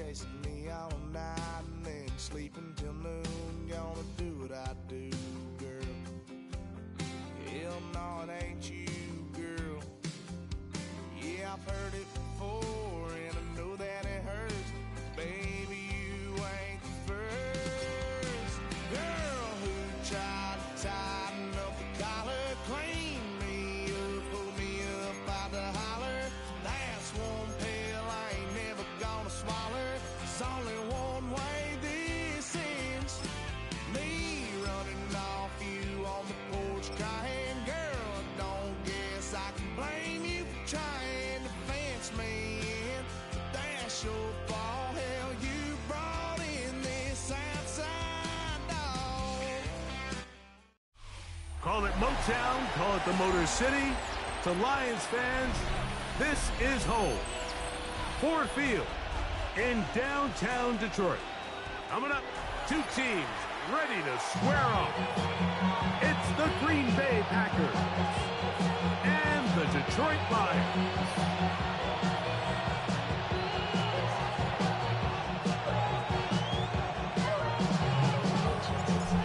chasing me all night and then sleeping till noon. Gonna do what I do, girl. Hell no, it ain't you, girl. Yeah, I've heard it before and I know that it hurts. Baby, you ain't the first girl who tried to tighten up the collar, clean me up, pull me up out the holler. That's one pill I ain't never gonna swallow. It's only one way this ends. Me running off you on the porch crying. Girl, I don't guess I can blame you for trying to fence me in. But that's your fault. Hell, you brought in this outside dog. Call it Motown, call it the Motor City. To Lions fans, this is home. Ford Field in downtown Detroit. Coming up, two teams ready to square off. It's the Green Bay Packers and the Detroit Lions.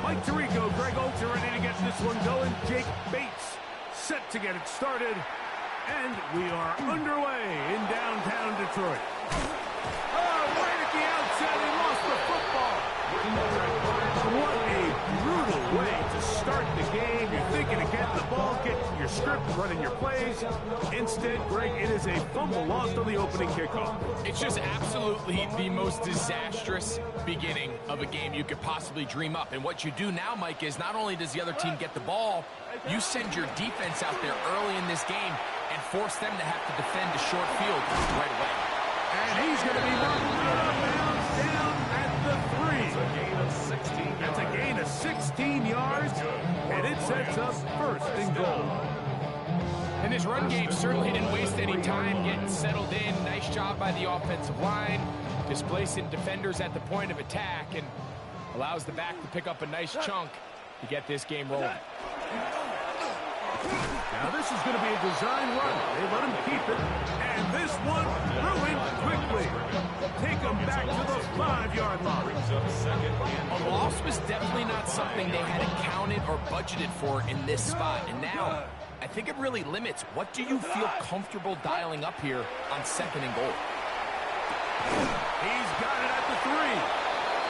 Mike Tirico, Greg Olsen ready to get this one going. Jake Bates set to get it started. And we are underway in downtown Detroit. Oh, right at the outset, he lost the football. What a brutal way to start the game. You're thinking of getting the ball, getting your script, running your plays. Instead, Greg, it is a fumble lost on the opening kickoff. It's just absolutely the most disastrous beginning of a game you could possibly dream up. And what you do now, Mike, is not only does the other team get the ball, you send your defense out there early in this game and force them to have to defend a short field right away. And he's going to be knocked out of bounds down at the 3. That's a gain of 16 yards, and it sets up first and goal. And this run game certainly didn't waste any time getting settled in. Nice job by the offensive line, displacing defenders at the point of attack, and allows the back to pick up a nice chunk to get this game rolling. Now this is going to be a design run. They let him keep it. And this one ruined quickly. Take him back to the 5-yard line. A loss was definitely not something they had accounted or budgeted for in this spot. And now, I think it really limits. What do you feel comfortable dialing up here on 2nd and goal? He's got it at the 3.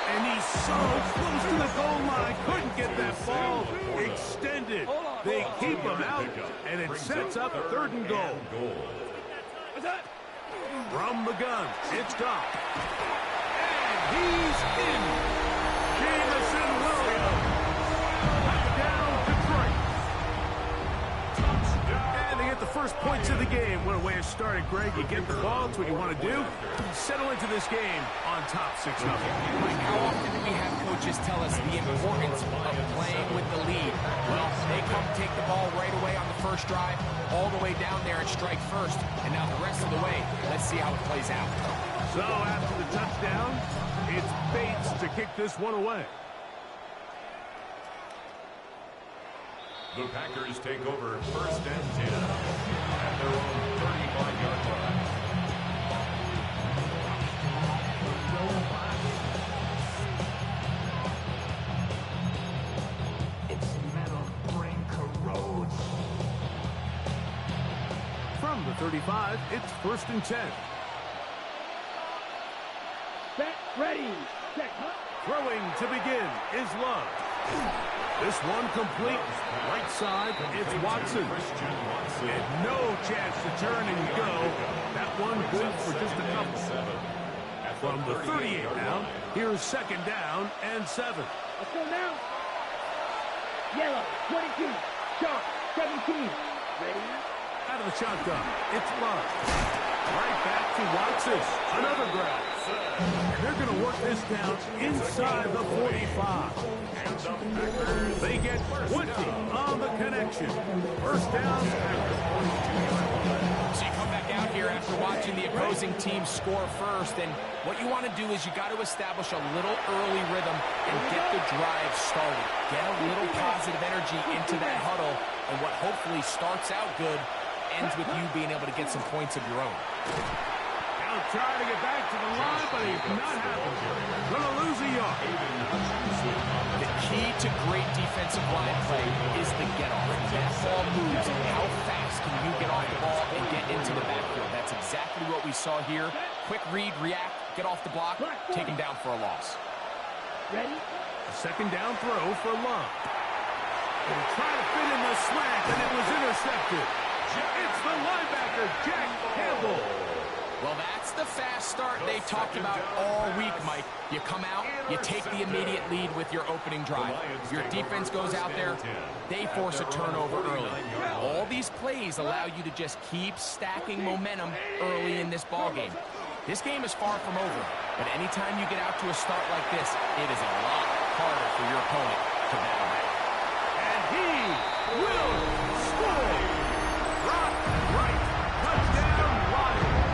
And he's so close to the goal line. Couldn't get that ball extended. They keep him out, and it sets up 3rd and goal. From the gun, it's Goff. And he's in. Jameson Williams. Touchdown, Detroit. And they get the first points of the game. What a way to start it, Greg. You get the ball. It's what you want to do. Settle into this game on top 6-0. Mike, how often do we have coaches tell us the importance of playing with the lead? Well, they come take the ball right away on the first drive, all the way down there and strike first, and now the rest of the way, let's see how it plays out. So after the touchdown, it's Bates to kick this one away. The Packers take over 1st and 10 at their own 35-yard line. From the 35, it's 1st and 10. Set, ready, check. Throwing to begin is Love. This one complete. Right side, it's Watson. And no chance to turn and go. That one good for just a couple. From the 38 now, here's 2nd down and 7. Let's go now. Yellow, 22, sharp, 17. Ready? Out of the shotgun, it's Love. Right back to Watson. Another grab. And they're going to work this down inside the 45. They get 20 on the connection. First down. So you come back out here after watching the opposing team score first, and what you want to do is you got to establish a little early rhythm and get the drive started. Get a little positive energy into that huddle, and what hopefully starts out good ends with you being able to get some points of your own. Down He'll try to get back to the line, but he's not happening. Gonna lose a yard. The key to great defensive line play is the get-off. That ball moves. How fast can you get off the ball and get into the backfield? That's exactly what we saw here. Quick read, react, get off the block, take him down for a loss. Ready? A second down throw for Love. And trying to fit in the slant, and it was intercepted. It's the linebacker, Jack Campbell. Well, that's the fast start they talked about all week, Mike. You come out, you take the immediate lead with your opening drive. Your defense goes out there, they force a turnover early. All these plays allow you to just keep stacking momentum early in this ballgame. This game is far from over, but anytime you get out to a start like this, it is a lot harder for your opponent to battle back. And he will score. Rock right. Touchdown, Lions.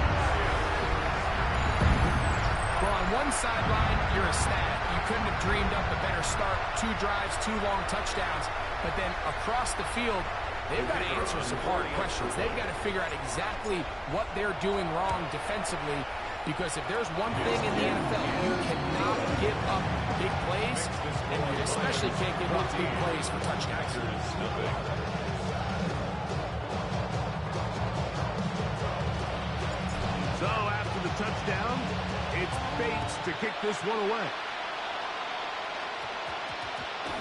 Well, on one sideline, you're ecstatic. You couldn't have dreamed up a better start. 2 drives, 2 long touchdowns. But then across the field, they've got to answer some hard questions. They've got to figure out exactly what they're doing wrong defensively, because if there's one thing in the NFL, you cannot give up big plays, and you especially can't give up big plays for touchdowns. So after the touchdown, it's Bates to kick this one away.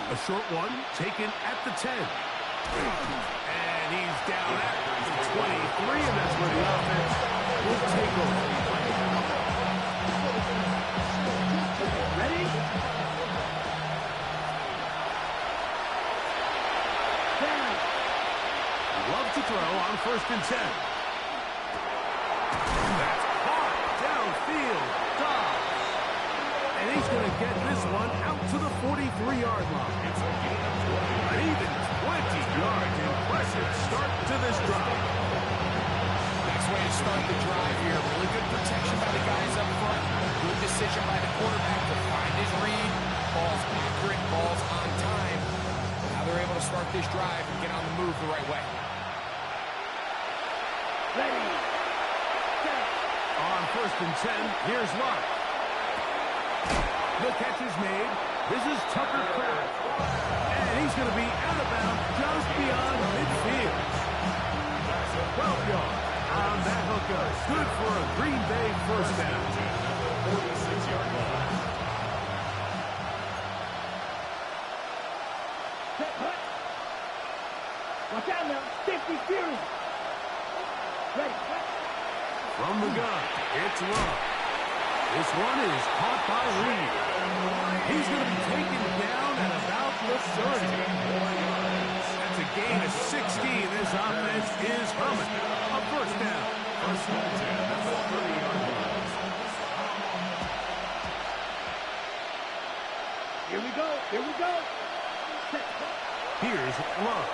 A short one taken at the 10. And he's down at the 23, and that's where the offense will take over. Ready? Down. Love to throw on 1st and 10. That's caught downfield. Dobbs. And he's going to get this one out to the 43-yard line. An even 20 yards. Impressive start to this drive. Nice way to start the drive here. Really good protection by the guys up front. Good decision by the quarterback to find his read. Ball's accurate, ball's on time. Now they're able to start this drive and get on the move the right way. Ready. Set. On 1st and 10, here's Love. The catch is made. This is Tucker Kraft. And he's going to be out of bounds just beyond midfield. 12 yards on that hookup. Good for a Green Bay first down. 46-yard line. Set. Hut. Watch out now. Safety Fury. Ready. Hut. From the gun, it's Love. This one is caught by Reed. He's going to be taken down at about the 30. That's a gain of 16. This offense is humming. A first down. First and 10 at the 30-yard line. Here we go. Here we go. Set. Here's Love.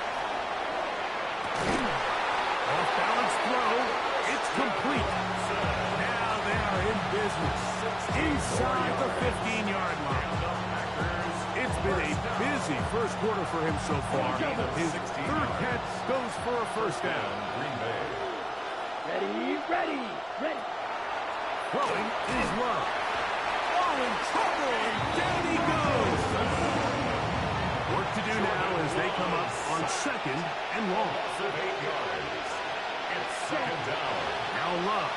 Off-balance throw. It's complete. Now they are in business. Inside the 15-yard line. It's been a busy first quarter for him so far. His 3rd catch goes for a first down. Ready. Ready. Ready. Throwing is Love. Oh, in trouble, and down he goes. Work to do now as they come up on 2nd and long. 8 yards. It's 2nd down. Now Love.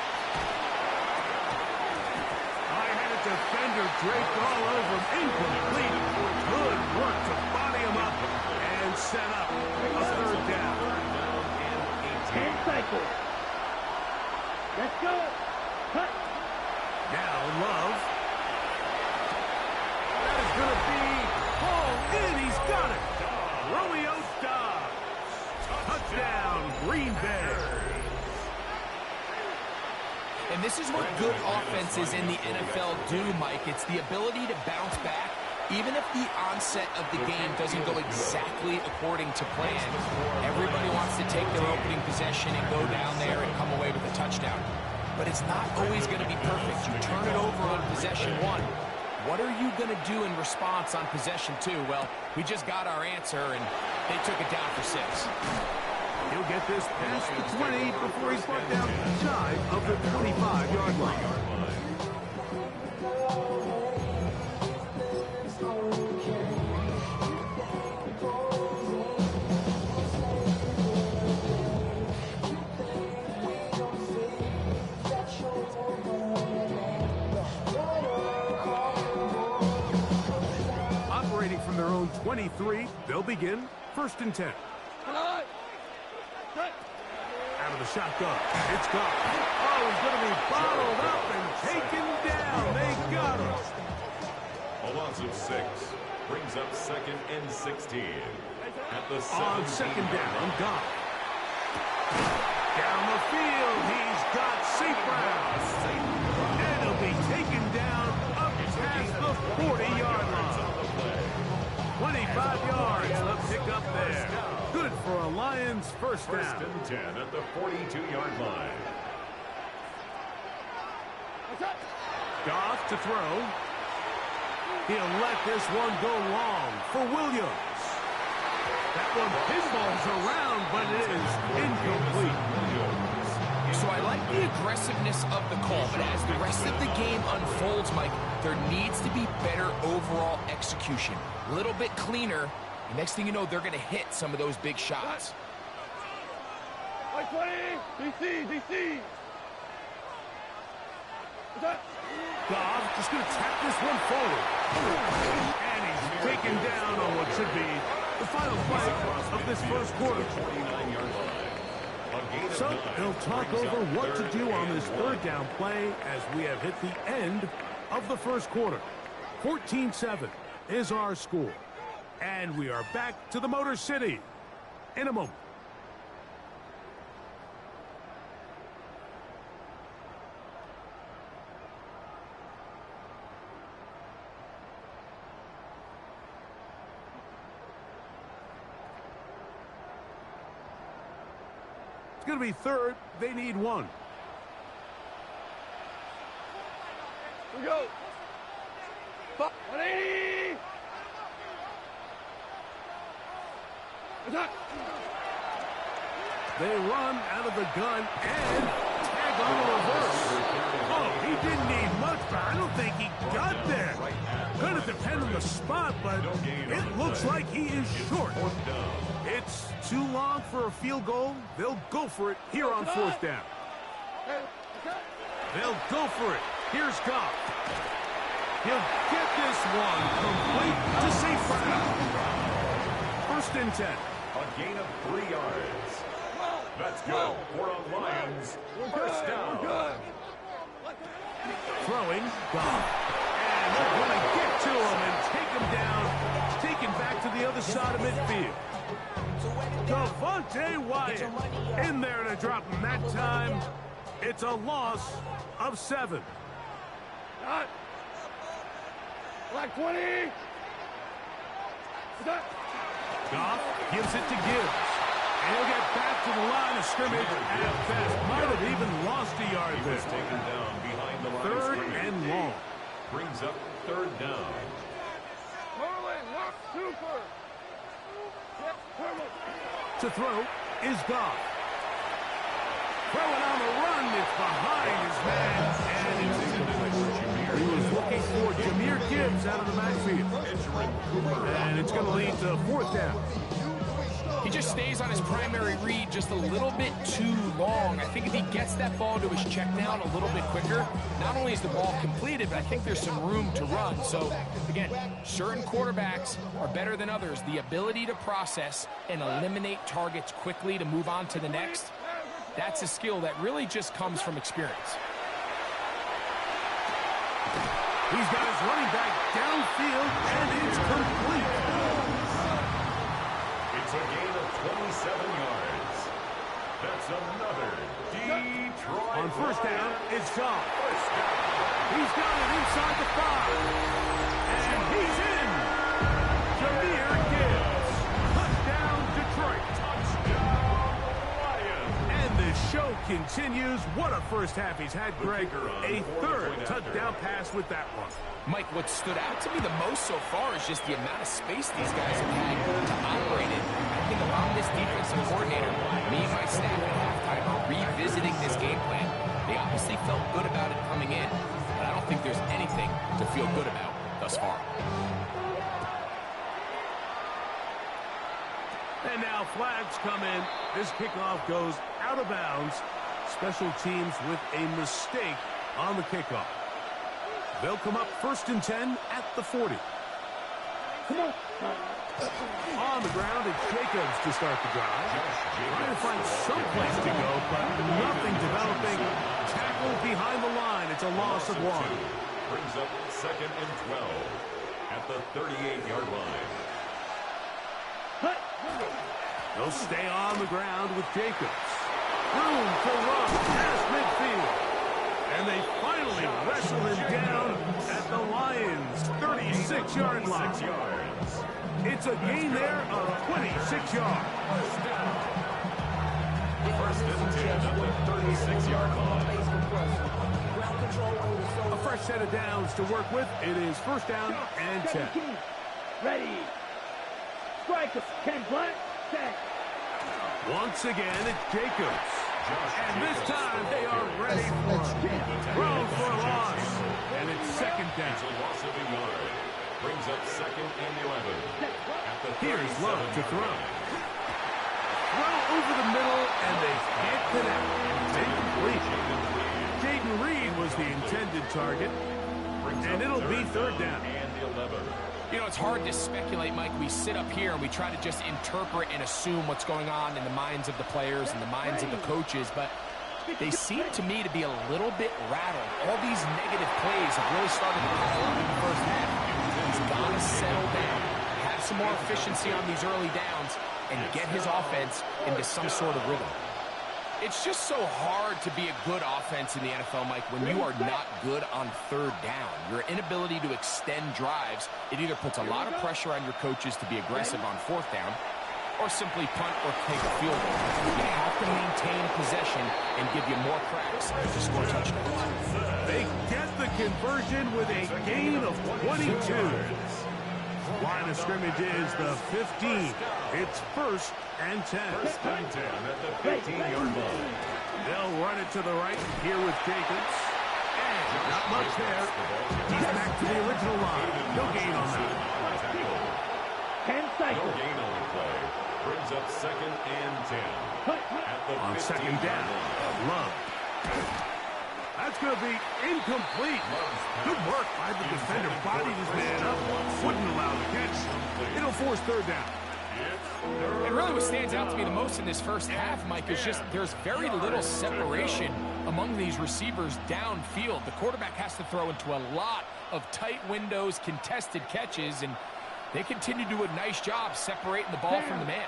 I had a defender draped all over him. Incomplete. Good work to body him up and set up a 3rd down. 10 cycles. Let's go. Cut. Now Love. That is going to be hauled in. He's got it. Romeo Dobbs. Touchdown, Green Bay. And this is what good offenses in the NFL do, Mike. It's the ability to bounce back, even if the onset of the game doesn't go exactly according to plan. Everybody wants to take their opening possession and go down there and come away with a touchdown. But it's not always going to be perfect. You turn it over on possession 1. What are you going to do in response on possession 2? Well, we just got our answer, and they took it down for 6. He'll get this past the 20 before he's brought down shy of the 25-yard line. Operating from their own 23, they'll begin 1st and 10. Out of the shotgun. It's gone. Oh, he's going to be bottled up and taken down. They got him. A loss of 6 brings up 2nd and 16. At the On 2nd down, Goff. Down the field, he's got St. Brown. And he'll be taken down up past the 40-yard line. 25 yards, the pickup there. Good for a Lions first down. 1st and 10 at the 42-yard line. Goff to throw. He'll let this one go long for Williams. That one pinballs around, but it is incomplete. So I like the aggressiveness of the call, but as the rest of the game unfolds, Mike, there needs to be better overall execution. A little bit cleaner. The next thing you know, they're going to hit some of those big shots. DC. Goff just going to tap this one forward. And he's taken down on what should be the final play of this first quarter. So they'll talk over what to do on this 3rd down play as we have hit the end of the first quarter. 14-7 is our score. And we are back to the Motor City in a moment. It's going to be 3rd. They need 1. We go. 180. They run out of the gun and tag on the reverse. Oh, he didn't need much, but I don't think he got there. Going to depend on the spot, but it looks like he is short. It's too long for a field goal. They'll go for it here on 4th down. They'll go for it. Here's Goff. He'll get this one complete to St. Brown. 1st and 10. A gain of 3 yards. That's good for a Lions first down. Throwing, Goff. And they're going to get to him and take him down. Taken back to the other side of midfield. Devontae Wyatt in there to drop him that time. It's a loss of 7. Black 20. Goff gives it to Gibbs. And he'll get back to the line of scrimmage at best. Might have even lost a yard He there. was taken down behind the line of 3rd scrimmage. and long. Brings up 3rd down. To throw is Goff. Throwing on the run, it's behind his man, and it's incomplete. He was looking for Jahmyr Gibbs out of the backfield. And it's going to lead to 4th down. He just stays on his primary read just a little bit too long. I think if he gets that ball to his check down a little bit quicker, not only is the ball completed, but I think there's some room to run. So, again, certain quarterbacks are better than others. The ability to process and eliminate targets quickly to move on to the next, that's a skill that really just comes from experience. He's got his running back downfield, and it's complete. It's a gain of 27 yards. That's another Detroit. On 1st down, it's Goff. First down. He's got it inside the 5. And he's in. Jahmyr Gibbs. Touchdown, Detroit. Touchdown, Lions. And the show continues. What a first half he's had, Greg. A 3rd touchdown pass with that one. Mike, what stood out to me the most so far is just the amount of space these guys have had to operate in. I think if I'm this defensive coordinator, me and my staff at halftime are revisiting this game plan. They obviously felt good about it coming in, but I don't think there's anything to feel good about thus far. And now flags come in. This kickoff goes out of bounds. Special teams with a mistake on the kickoff. They'll come up 1st and 10 at the 40. Come on. On the ground, it's Jacobs to start the drive. Trying to find some place to go, but nothing developing. Tackle behind the line. It's a loss of 1. Brings up 2nd and 12 at the 38-yard line. They'll stay on the ground with Jacobs. Room for run past midfield. And they finally wrestle him down at the Lions' 36-yard line. It's a gain there of 26 yards. First and 10 at the 36-yard line. A fresh set of downs to work with. It is 1st down and 10. Ready. Strikers. Ken Blunt. Set. Once again, it's Jacobs. And this time they are ready for it. Thrown for a loss. And it's 2nd down. It's a loss of a yard. Brings up 2nd and 11 at the 37. Here's Love to throw. Throw over the middle, and they can't connect. It's incomplete. Jaden Reed was the intended target. And it'll be 3rd down. And 11. You know, it's hard to speculate, Mike. We sit up here and we try to just interpret and assume what's going on in the minds of the players and the minds of the coaches, but they seem to me to be a little bit rattled. All these negative plays have really started to pile up in the first half. He's got to settle down, have some more efficiency on these early downs, and get his offense into some sort of rhythm. It's just so hard to be a good offense in the NFL, Mike, when you are not good on 3rd down. Your inability to extend drives, it either puts a lot of pressure on your coaches to be aggressive on 4th down or simply punt or take a field goal. You have to maintain possession and give you more cracks to score touchdowns. They get the conversion with a gain of 22. Line of scrimmage is the 15. It's 1st and 10. First and 10 at the 15-yard line. They'll run it to the right here with Jacobs. And not much there. He's back to the original line. No gain on that. 10 No cycles. gain on the play. Brings up 2nd and 10 at the On 2nd 15-yard down, line. Love. That's going to be incomplete. Good work by the defender. Bodied his man up. Wouldn't allow the catch. It'll force 3rd down. And really what stands out to me the most in this first half, Mike, is just there's very little separation among these receivers downfield. The quarterback has to throw into a lot of tight windows, contested catches, and they continue to do a nice job separating the ball from the man.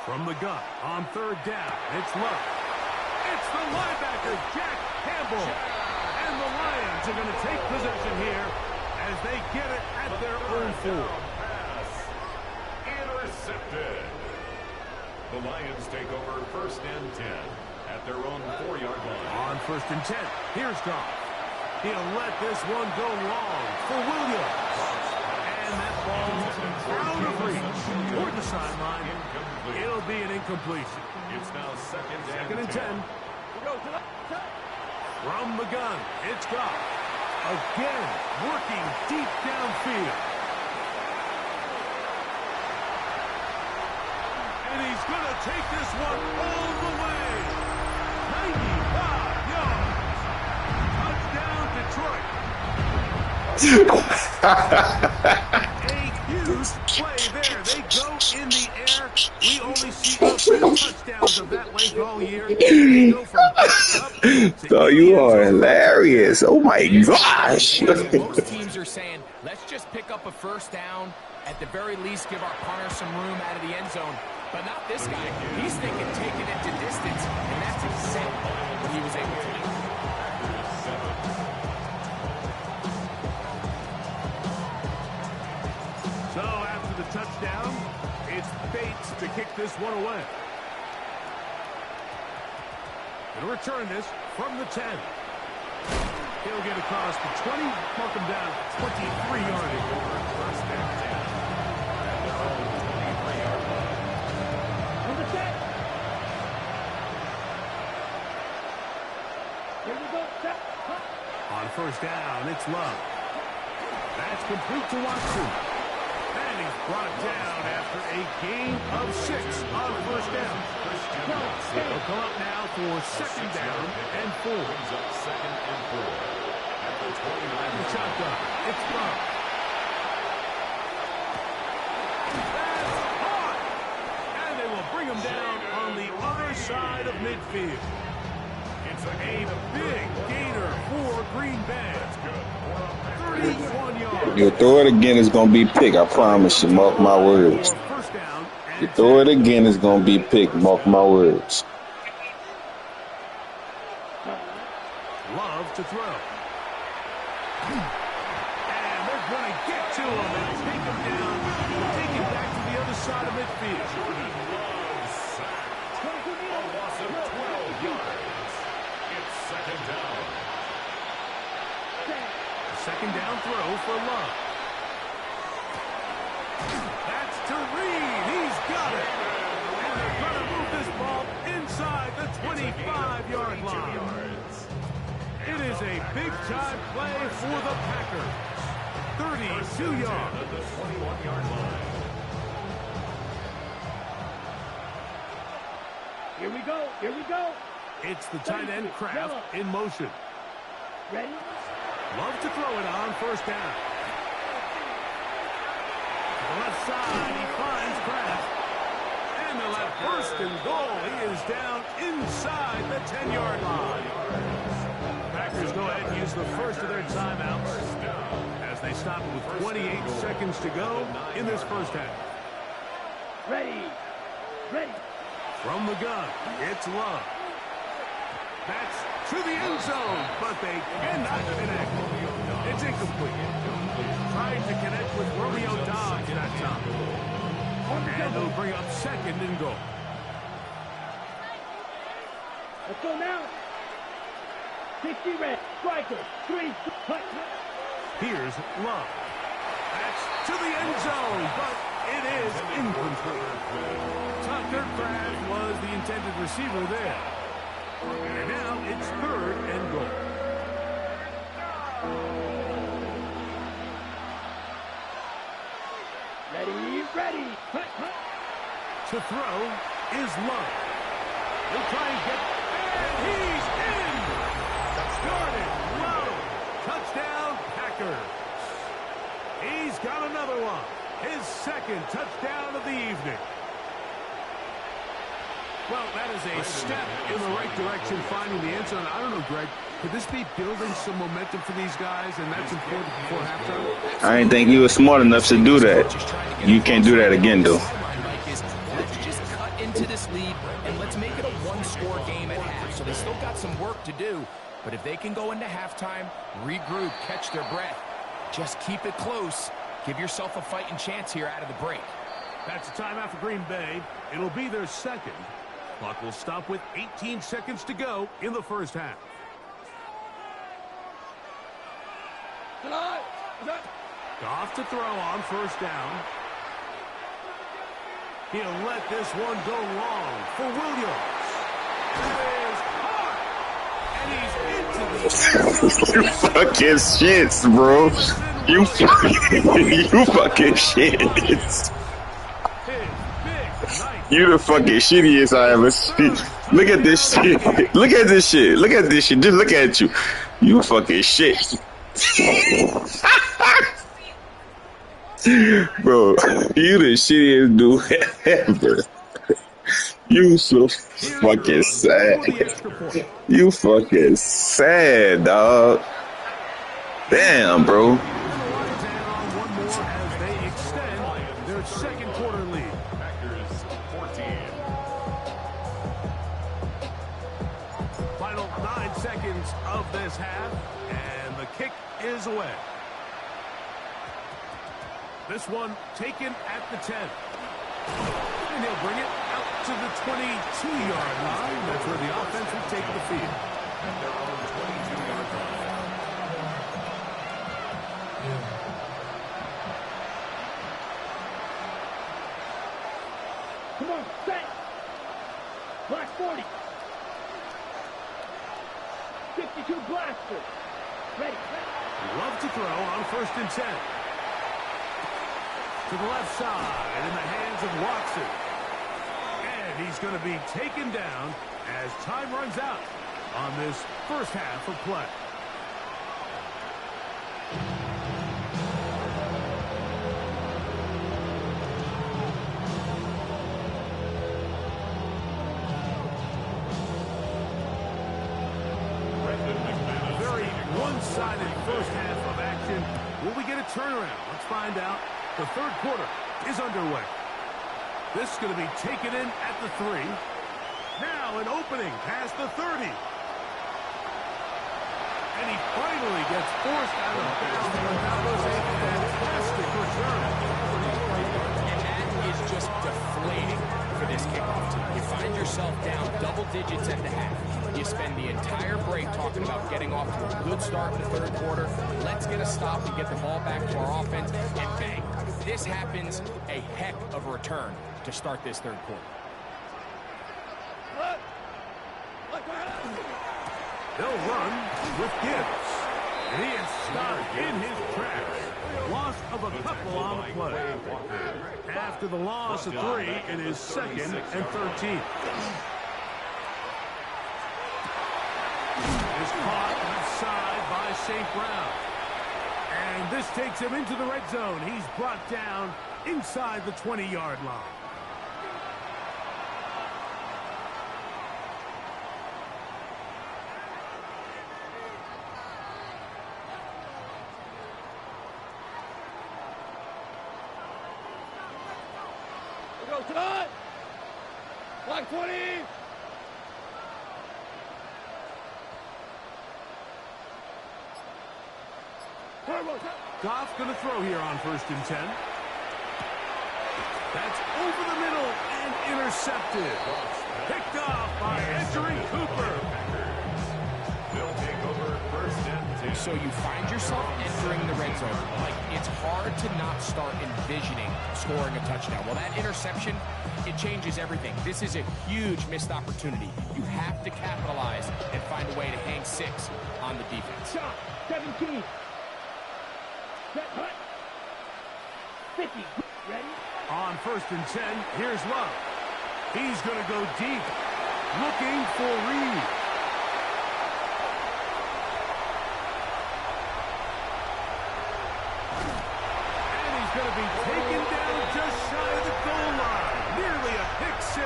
From the gun on 3rd down, it's Love. It's the linebacker, Jack Campbell. And the Lions are going to take possession here as they get it at their own 4. Intercepted. The Lions take over 1st and 10 at their own 4-yard line. On 1st and 10, here's Goff. He'll let this one go long for Williams. And that ball out of reach toward the sideline. Incomplete. It'll be an incompletion. It's now 2nd and 10. Go to the top. From the gun, it's Goff. Again, working deep downfield. And he's going to take this one all the way. 95 yards. Touchdown, Detroit. A huge play there. They go in the air. We only see a few touchdowns of that length all year. They go from up to So you are hilarious. Oh my gosh. Most teams are saying, let's just pick up a 1st down. At the very least, give our punter some room out of the end zone. But not this guy. He's thinking taking it to distance, and that's exactly what he was able to do. So after the touchdown, it's Bates to kick this one away. And return this from the 10. He'll get across the 20, mark him down 23 yardage. First and 10. At their own 23-yard line. On the set. Here we go. Set. Cut. On first down, it's Love. That's complete to Watson. And he's brought down after a gain of 6 on first down. He'll come up now for second down and 4. Brings up second and 4. At the 29. The shotgun. It's Love. That's hard. And they will bring him down on the other side of midfield. It's a big gainer for Green Bay. 31 yards. You throw it again, it's gonna be pick. I promise you. Mark my words. First down You and throw it again, it's gonna be pick. Mark my words. Love to throw. And they're going to get to him and take him down. Take him back to the other side of midfield. Jordan Love sacked. A loss of 12 yards. It's second down. Second down throw for Love. That's to Reed. He's got it. And they're going to move this ball inside the 25-yard line. It is a big-time play for the Packers. 32 yards. At the 21-yard line. Here we go. Here we go. It's the tight end Kraft in motion. Ready? Love to throw it on first down. To the left side, he finds Kraft. And they'll have first and goal. He is down inside the 10-yard line. Packers go ahead and use the first of their timeouts as they stop it with 28 seconds to go in this first half. Ready. Ready. From the gun, it's Love. That's to the end zone, but they cannot connect. It's incomplete. Trying to connect with Romeo Dobbs that time. And they'll bring up second and goal. Let's go now. 60 red. Striker. 3. Cut. Here's Love. That's to the end zone, but it is incomplete. Tucker Kraft was the intended receiver there. And now it's third and goal. Ready. Ready. Cut. Cut. To throw is Love. He'll try and get, and he's in! Jordan Love. Touchdown, Packers. He's got another one. His second touchdown of the evening. Well, that is a step in the right direction, finding the end zone. I don't know, Greg, could this be building some momentum for these guys, and that's important before halftime? I didn't think you were smart enough to do that. You can't do that again, though. Let's just cut into this lead, and let's make it a one-score game at half. So they still got some work to do, but if they can go into halftime, regroup, catch their breath, just keep it close. Give yourself a fighting chance here out of the break. That's a timeout for Green Bay. It'll be their second. Clock will stop with 18 seconds to go in the first half. Goff to throw on first down. He'll let this one go long for Williams. That is hard. And he's into the You fucking shits, bro. You fucking shits. You the fucking shittiest I ever seen. Look at this shit. Look at this shit. Look at this shit. Just look at you. You fucking shit. Bro, you the shittiest dude ever. You so fucking sad. You fucking sad, dog. Damn, bro. Final 9 seconds of this half, and the kick is away. This one taken at the 10. And he'll bring it out to the 22-yard line. That's where the offense will take the field. At their own 22-yard line. Blaster. Ready. Love to throw on 1st and 10. To the left side in the hands of Watson. And he's going to be taken down as time runs out on this first half of play. Very one-sided first half of action. Will we get a turnaround? Let's find out. The third quarter is underway. This is going to be taken in at the 3. Now an opening past the 30. And he finally gets forced out of bounds. That was a fantastic return. And that is just deflating for this kickoff team. You find yourself down double digits at the half. You spend the entire break talking about getting off to a good start in the third quarter. Let's get a stop and get the ball back to our offense. And bang, this happens. A heck of a return to start this third quarter. They'll run with Gibbs. And he is stopped in his tracks. Loss of a couple on the play. After the loss of 3, it is 2nd and 13. Is caught outside by St. Brown. And this takes him into the red zone. He's brought down inside the 20-yard line. Go, Todd! Block 20! Goff going to throw here on 1st and 10. That's over the middle and intercepted. Picked off by Edgerrin Cooper. They'll take over 1st and 10. So you find yourself entering the red zone. Like, it's hard to not start envisioning scoring a touchdown. Well, that interception, it changes everything. This is a huge missed opportunity. You have to capitalize and find a way to hang 6 on the defense. Shot, 17. Set, hut. 50. Ready? On 1st and 10, here's Love. He's going to go deep, looking for Reed. And he's going to be taken down just shy of the goal line. Nearly a pick 6,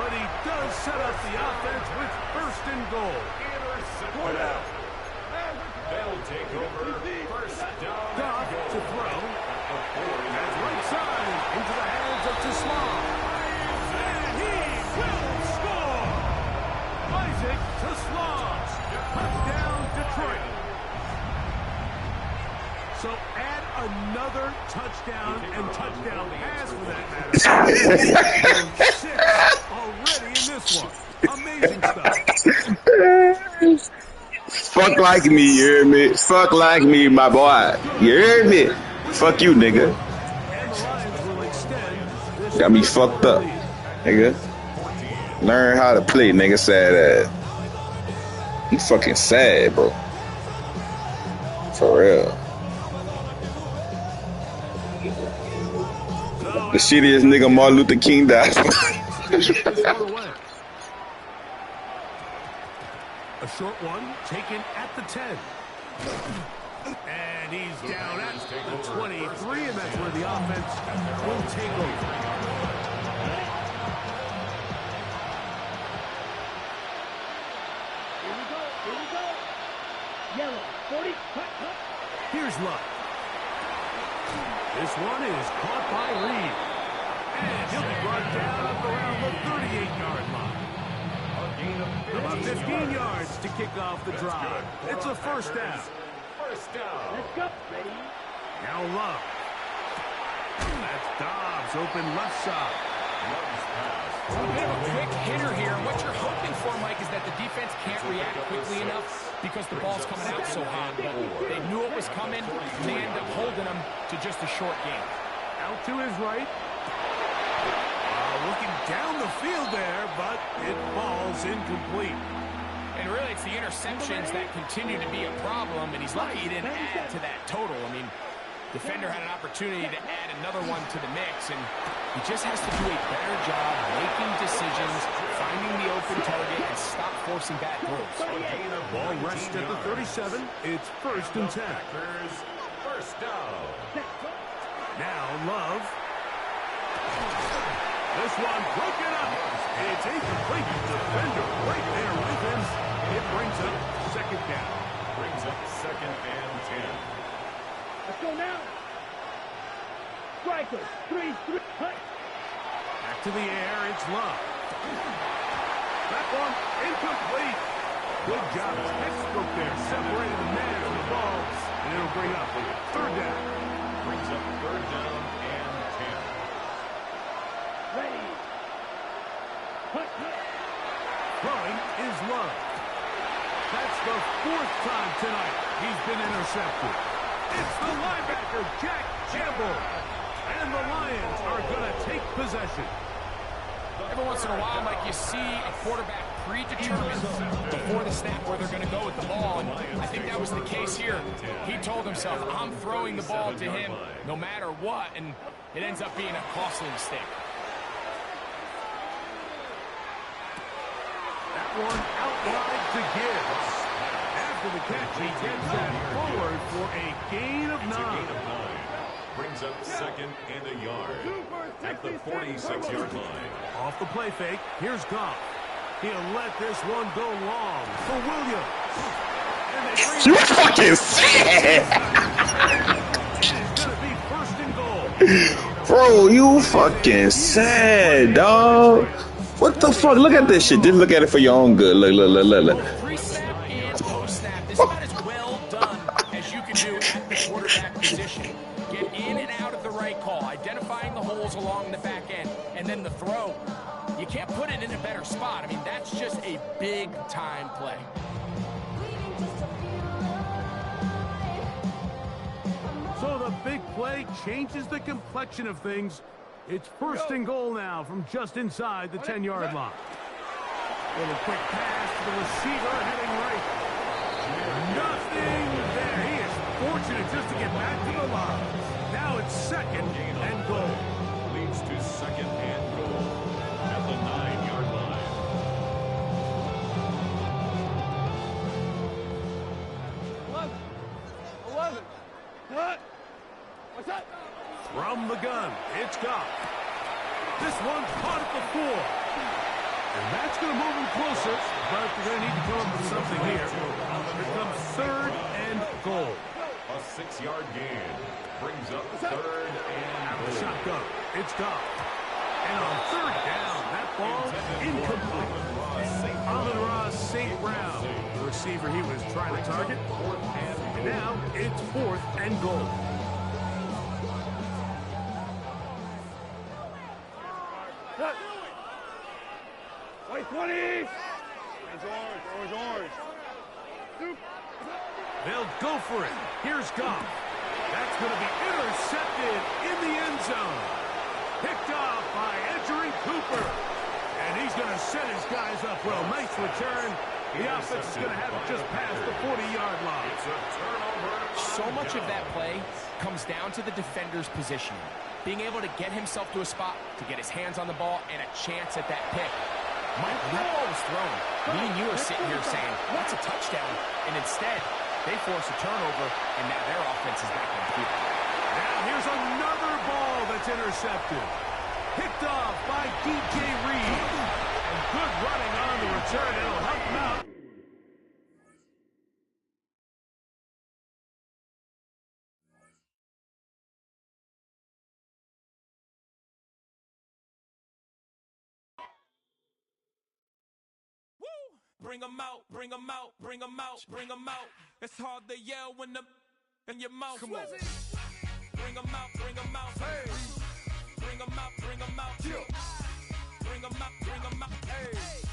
but he does set up the offense with 1st and goal. Intercepted. They'll take over 1st down. Goff to throw. That's right side into the hands of Tislam. And he will score. Isaac Tislam. Touchdown, Detroit. So add another touchdown and touchdown pass for that matter. 6 already in this one. Amazing stuff. Fuck like me, you hear me? Fuck like me, my boy. You hear me? Fuck you, nigga. Got me fucked up, nigga. Learn how to play, nigga. Sad ass. You fucking sad, bro. For real. The shittiest nigga Martin Luther King died. A short one taken at the 10. And he's down at the 23, and that's where the offense will take over. Here we go. Here we go. Yellow. 40. Hut, hut. Here's Luck. This one is caught by Reed. And he'll be brought down up around the 38-yard line. About 15 yards to kick off the drive. It's a 1st down. 1st down. Let's go. Ready? Now Love. That's Dobbs open left side. A bit of a quick hitter here. What you're hoping for, Mike, is that the defense can't react quickly enough because the ball's coming out so hot. But they knew it was coming, and they end up holding them to just a short game. Out to his right. Looking down the field there, but it falls incomplete. And really, it's the interceptions that continue to be a problem, and he's lucky he didn't add to that total. I mean, defender had an opportunity to add another one to the mix, and he just has to do a better job making decisions, finding the open target, and stop forcing bad throws. Ball rests at the 37. It's 1st and 10. First down. Now Love. This one broken up. It's incomplete. Defender right there with him. It brings up 2nd down. Brings up 2nd and 10. Let's go now. Striker, 3-3. Back to the air, it's Love. That one incomplete. Good job, textbook there, separating the man from the ball, and it'll bring up 3rd down. Brings up 3rd down and 10. Ready. Hut. Throwing is Love. That's the 4th time tonight he's been intercepted. It's the linebacker, Jack Campbell. And the Lions are going to take possession. Every once in a while, Mike, you see a quarterback predetermined before the snap where they're going to go with the ball. And I think that was the case here. He told himself, I'm throwing the ball to him no matter what. And it ends up being a costly mistake. That one out wide to Gibbs. After the catch, he gets that forward for a gain of 9. Brings up 2nd and a yard at the 46-yard line. Off the play fake, here's Goff. He'll let this one go long for Williams. You fucking sad. It is going to be 1st and goal. Bro, you fucking sad, dog. What the fuck? Look at this shit. Just look at it for your own good. Look. Pre-snap and post-snap, this is about as well done as you can do at the quarterback position. Get in and out of the right call, identifying the holes along the back end, and then the throw. You can't put it in a better spot. I mean, that's just a big-time play. So the big play changes the complexion of things. It's 1st and goal now from just inside the 10-yard line. Little quick pass to the receiver heading right. Nothing there. He is fortunate just to get back to the line. Now it's 2nd and goal. Leads to 2nd and goal at the 9-yard line. 11. What? What's up? From the gun, it's Goff. This one's caught at the 4. And that's going to move him closer, but they're going to need to come up with something here. Here comes 3rd and goal. A 6-yard gain brings up 3rd and goal. Shotgun, it's Goff. And on 3rd down, that ball incomplete. Amon-Ra St. Brown, the receiver he was trying to target. And now it's 4th and goal. White 20s. Orange. They'll go for it. Here's Goff. That's going to be intercepted in the end zone. Picked off by Edgerrin Cooper. And he's going to set his guys up well. Nice return. The offense is going to have it just past the 40-yard line. It's a turnover. So much of that play comes down to the defender's positioning. Being able to get himself to a spot, to get his hands on the ball, and a chance at that pick. Mike, when that ball was thrown, me and you are sitting here saying, that's a touchdown. And instead, they force a turnover, and now their offense is back on the field. Now here's another ball that's intercepted. Picked off by DJ Reed. And good running on the return. It'll help him out. Bring 'em out, bring 'em out, bring 'em out, bring 'em out. It's hard to yell when the in your mouth. Come on. Bring 'em out, bring 'em out. Hey. Bring 'em out, bring 'em out. Bring 'em out, bring 'em out. Hey.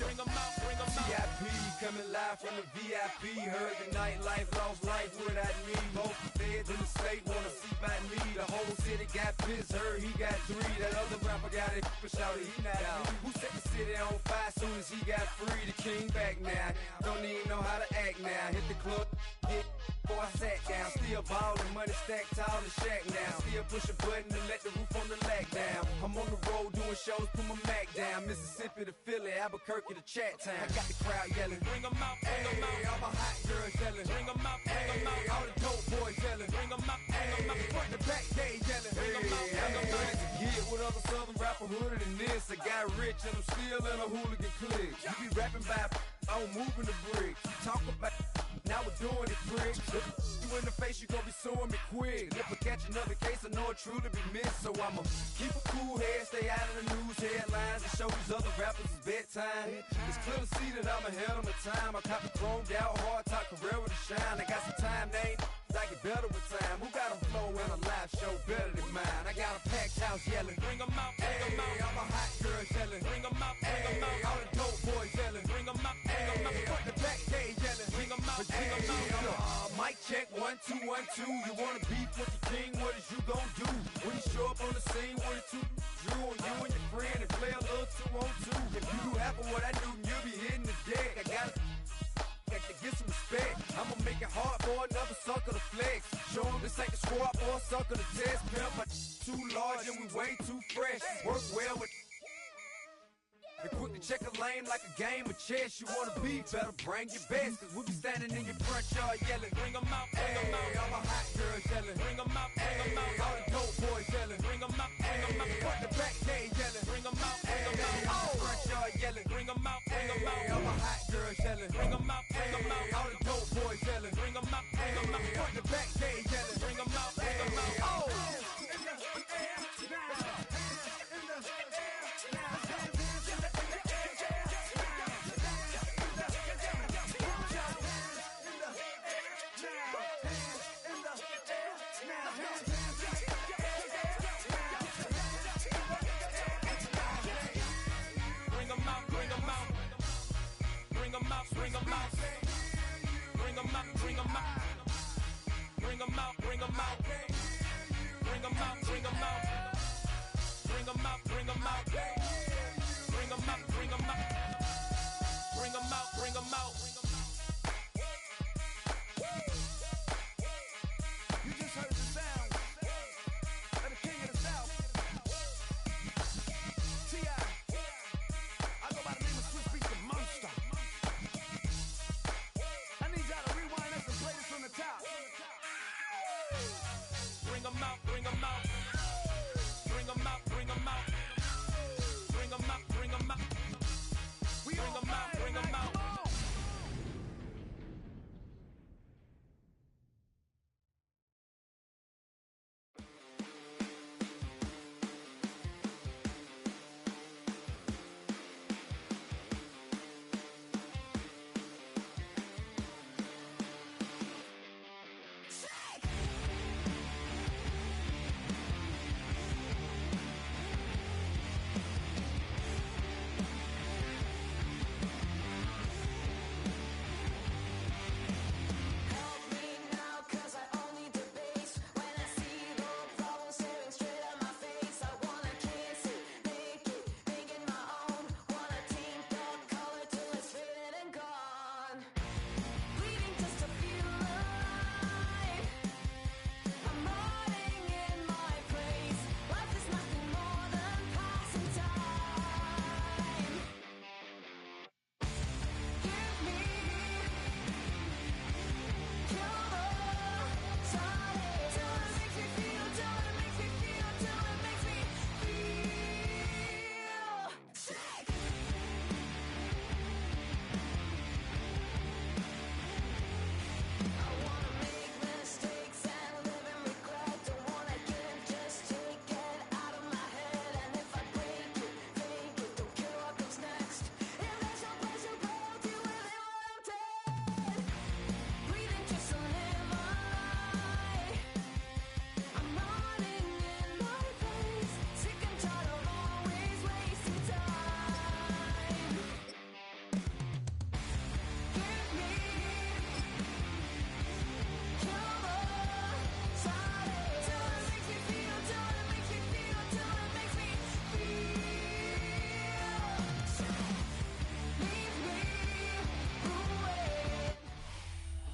Bring 'em out, bring 'em out. VIP coming live from the VIP. Heard the nightlife, lost life without me. Both feds in the state wanna see by me. The whole city got pissed, heard he got 3. That other rapper got it, but shouted he not out. Who set the city on fire soon as he got free? The king back now, don't even know how to act now. Hit the club, get before I sat down. Still ballin', money stacked tall and shack now. Still push a button and let the roof on the lag down. I'm on the road doing shows, put my Mac down. Mississippi to Philly, Albuquerque to Chat Town. I got the crowd yelling, Bring 'em out, bring 'em out. all my hot girls yelling, Bring 'em out, bring 'em out. all the dope boys yelling, Bring 'em out, bring 'em out. front to back, they yelling. Bring 'em out, bring 'em out. I to get with other southern rapper hooded than this. I got rich and I'm still in a hooligan clique. You be rapping by, I'm moving the bricks. You talk about, now we're doing it, bricks. You in the face, you gon' be suing me quick. If I catch another case, I know it truly be missed. So I'ma keep a cool head, stay out of the news headlines, and show these other rappers it's bedtime. It's clear to see that I'm ahead of my time. I caught the chromed out, hard top career to shine. I got some time, they ain't I get better with time. Who got a flow and a live show better than mine? I got a packed house yelling, Bring 'em out, bring 'em out. all my hot girls yelling, Bring 'em out, bring 'em out. all the dope boys yelling, Bring 'em out, bring 'em out. front to back, they yelling, Bring 'em out, bring 'em out. mic check, 1, 2, 1, 2. You wanna beef with the king? What is you gon' do? When you show up on the scene, what it two drew on you and your friend and play a little 2-on-2. If you do half of what I do, you'll be hitting the deck. I gotta get some respect. I'ma make it hard for another sucker to flex. Show 'em this ain't the squad or a sucker to test. Pimp, my too large and we way too fresh. Work well with. And quick to check a lane like a game of chess. You wanna be better, bring your best. Cause we be standing in your front yard yelling. Bring 'em out, bring 'em out. All my hot girls yelling. Bring 'em out, bring 'em out. All the dope boys yelling. Bring 'em out, bring 'em out. Front to back, they yelling. Bring 'em out, bring 'em out. All the front yard yelling. Bring 'em out, bring 'em out. All my hot girls yelling. Bring 'em out, bring 'em out. All the dope boys yelling. Bring 'em out, bring 'em out. Front to back, they yelling. Bring 'em out, bring 'em out. Oh! Bring 'em out, bring 'em out. Bring 'em out, bring 'em out. Bring 'em out, bring 'em out. Bring 'em out, bring 'em out. Bring 'em out, bring 'em out. Bring 'em out, bring 'em out. Bring 'em out, bring 'em out. Bring 'em out, bring 'em out. You just heard the sound of the king of the South, T.I. I go by the name of Swiss Beats the Monster. I need y'all to rewind us and play this from the top. Bring 'em out, bring 'em out. Bring 'em out, bring 'em out. Bring 'em out, bring 'em out. We Bring 'em out, bring 'em out.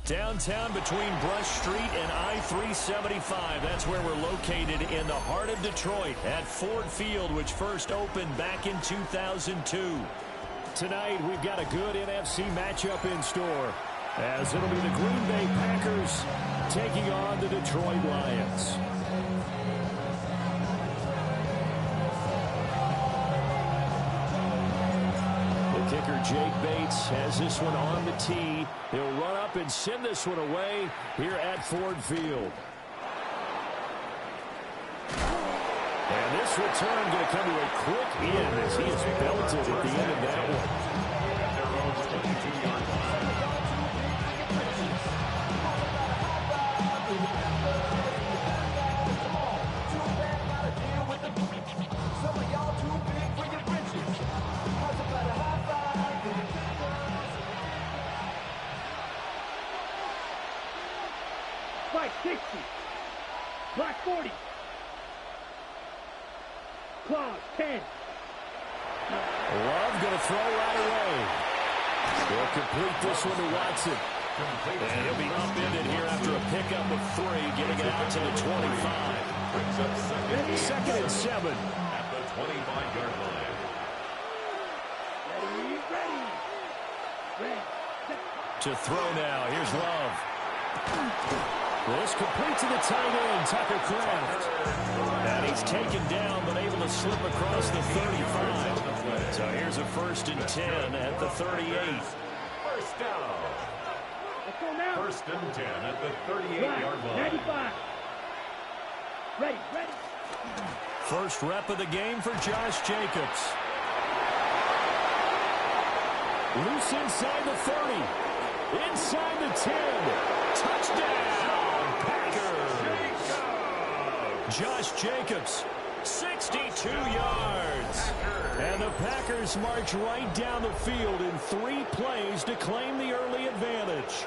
Downtown between Brush Street and I-375. That's where we're located in the heart of Detroit at Ford Field, which first opened back in 2002. Tonight, we've got a good NFC matchup in store, as it'll be the Green Bay Packers taking on the Detroit Lions. The kicker, Jake Bates, has this one on the tee. He'll run up and send this one away here at Ford Field. And this return going to come to a quick end as he is belted at the end of that one. Fight 60. Block 40. Clause 10. Love going to throw right away. He'll complete this one to Watson. And he'll be upended here after a pickup of 3, getting it out to the 25. Second and 7. At the 25-yard line. Ready. To throw now. Here's Love. This complete to the tight end, Tucker Kraft. And he's taken down, but able to slip across the 35. So here's a 1st and 10 at the 38. First down. Let's go now. 1st and 10 at the 38-yard line. 95. Ready. First rep of the game for Josh Jacobs. Loose inside the 30. Inside the 10. Touchdown, Packers. Josh Jacobs, 62 yards. And the Packers march right down the field in 3 plays to claim the early advantage.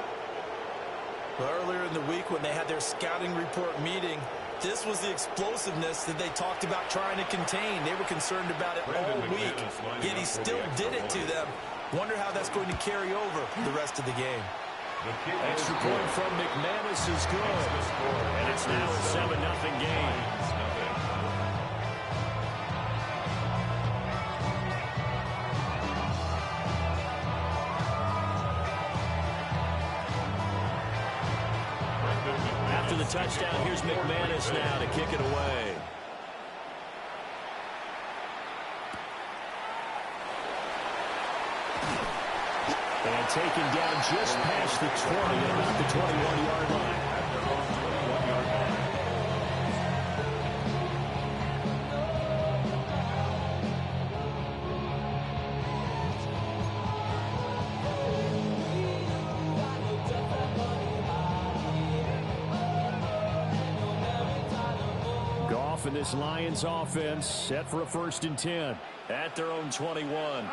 Earlier in the week when they had their scouting report meeting, this was the explosiveness that they talked about trying to contain. They were concerned about it all week, yet he still did it to them. Wonder how that's going to carry over the rest of the game. Extra point from McManus is good. And it's now a 7-0 game. After the touchdown, here's McManus now to kick it away. And taken down just past the 20 at about the 21-yard line. Goff and this Lions offense set for a 1st and 10 at their own 21.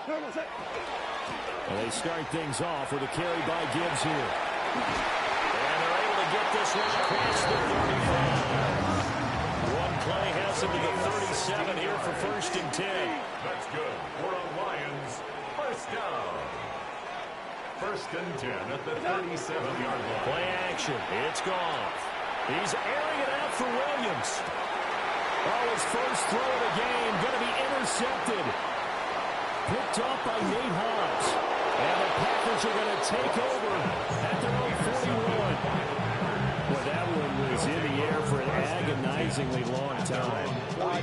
And they start things off with a carry by Gibbs here. And they're able to get this one across the 35. One play has him to the 37 here for 1st and 10. That's good for a Lions first down. 1st and 10 at the 37-yard line. Play action. It's Goff. He's airing it out for Williams. Oh, his first throw of the game going to be intercepted. Picked off by Nate Hobbs. And the Packers are going to take over at their own 41. Well, that one was in the air for an agonizingly long time.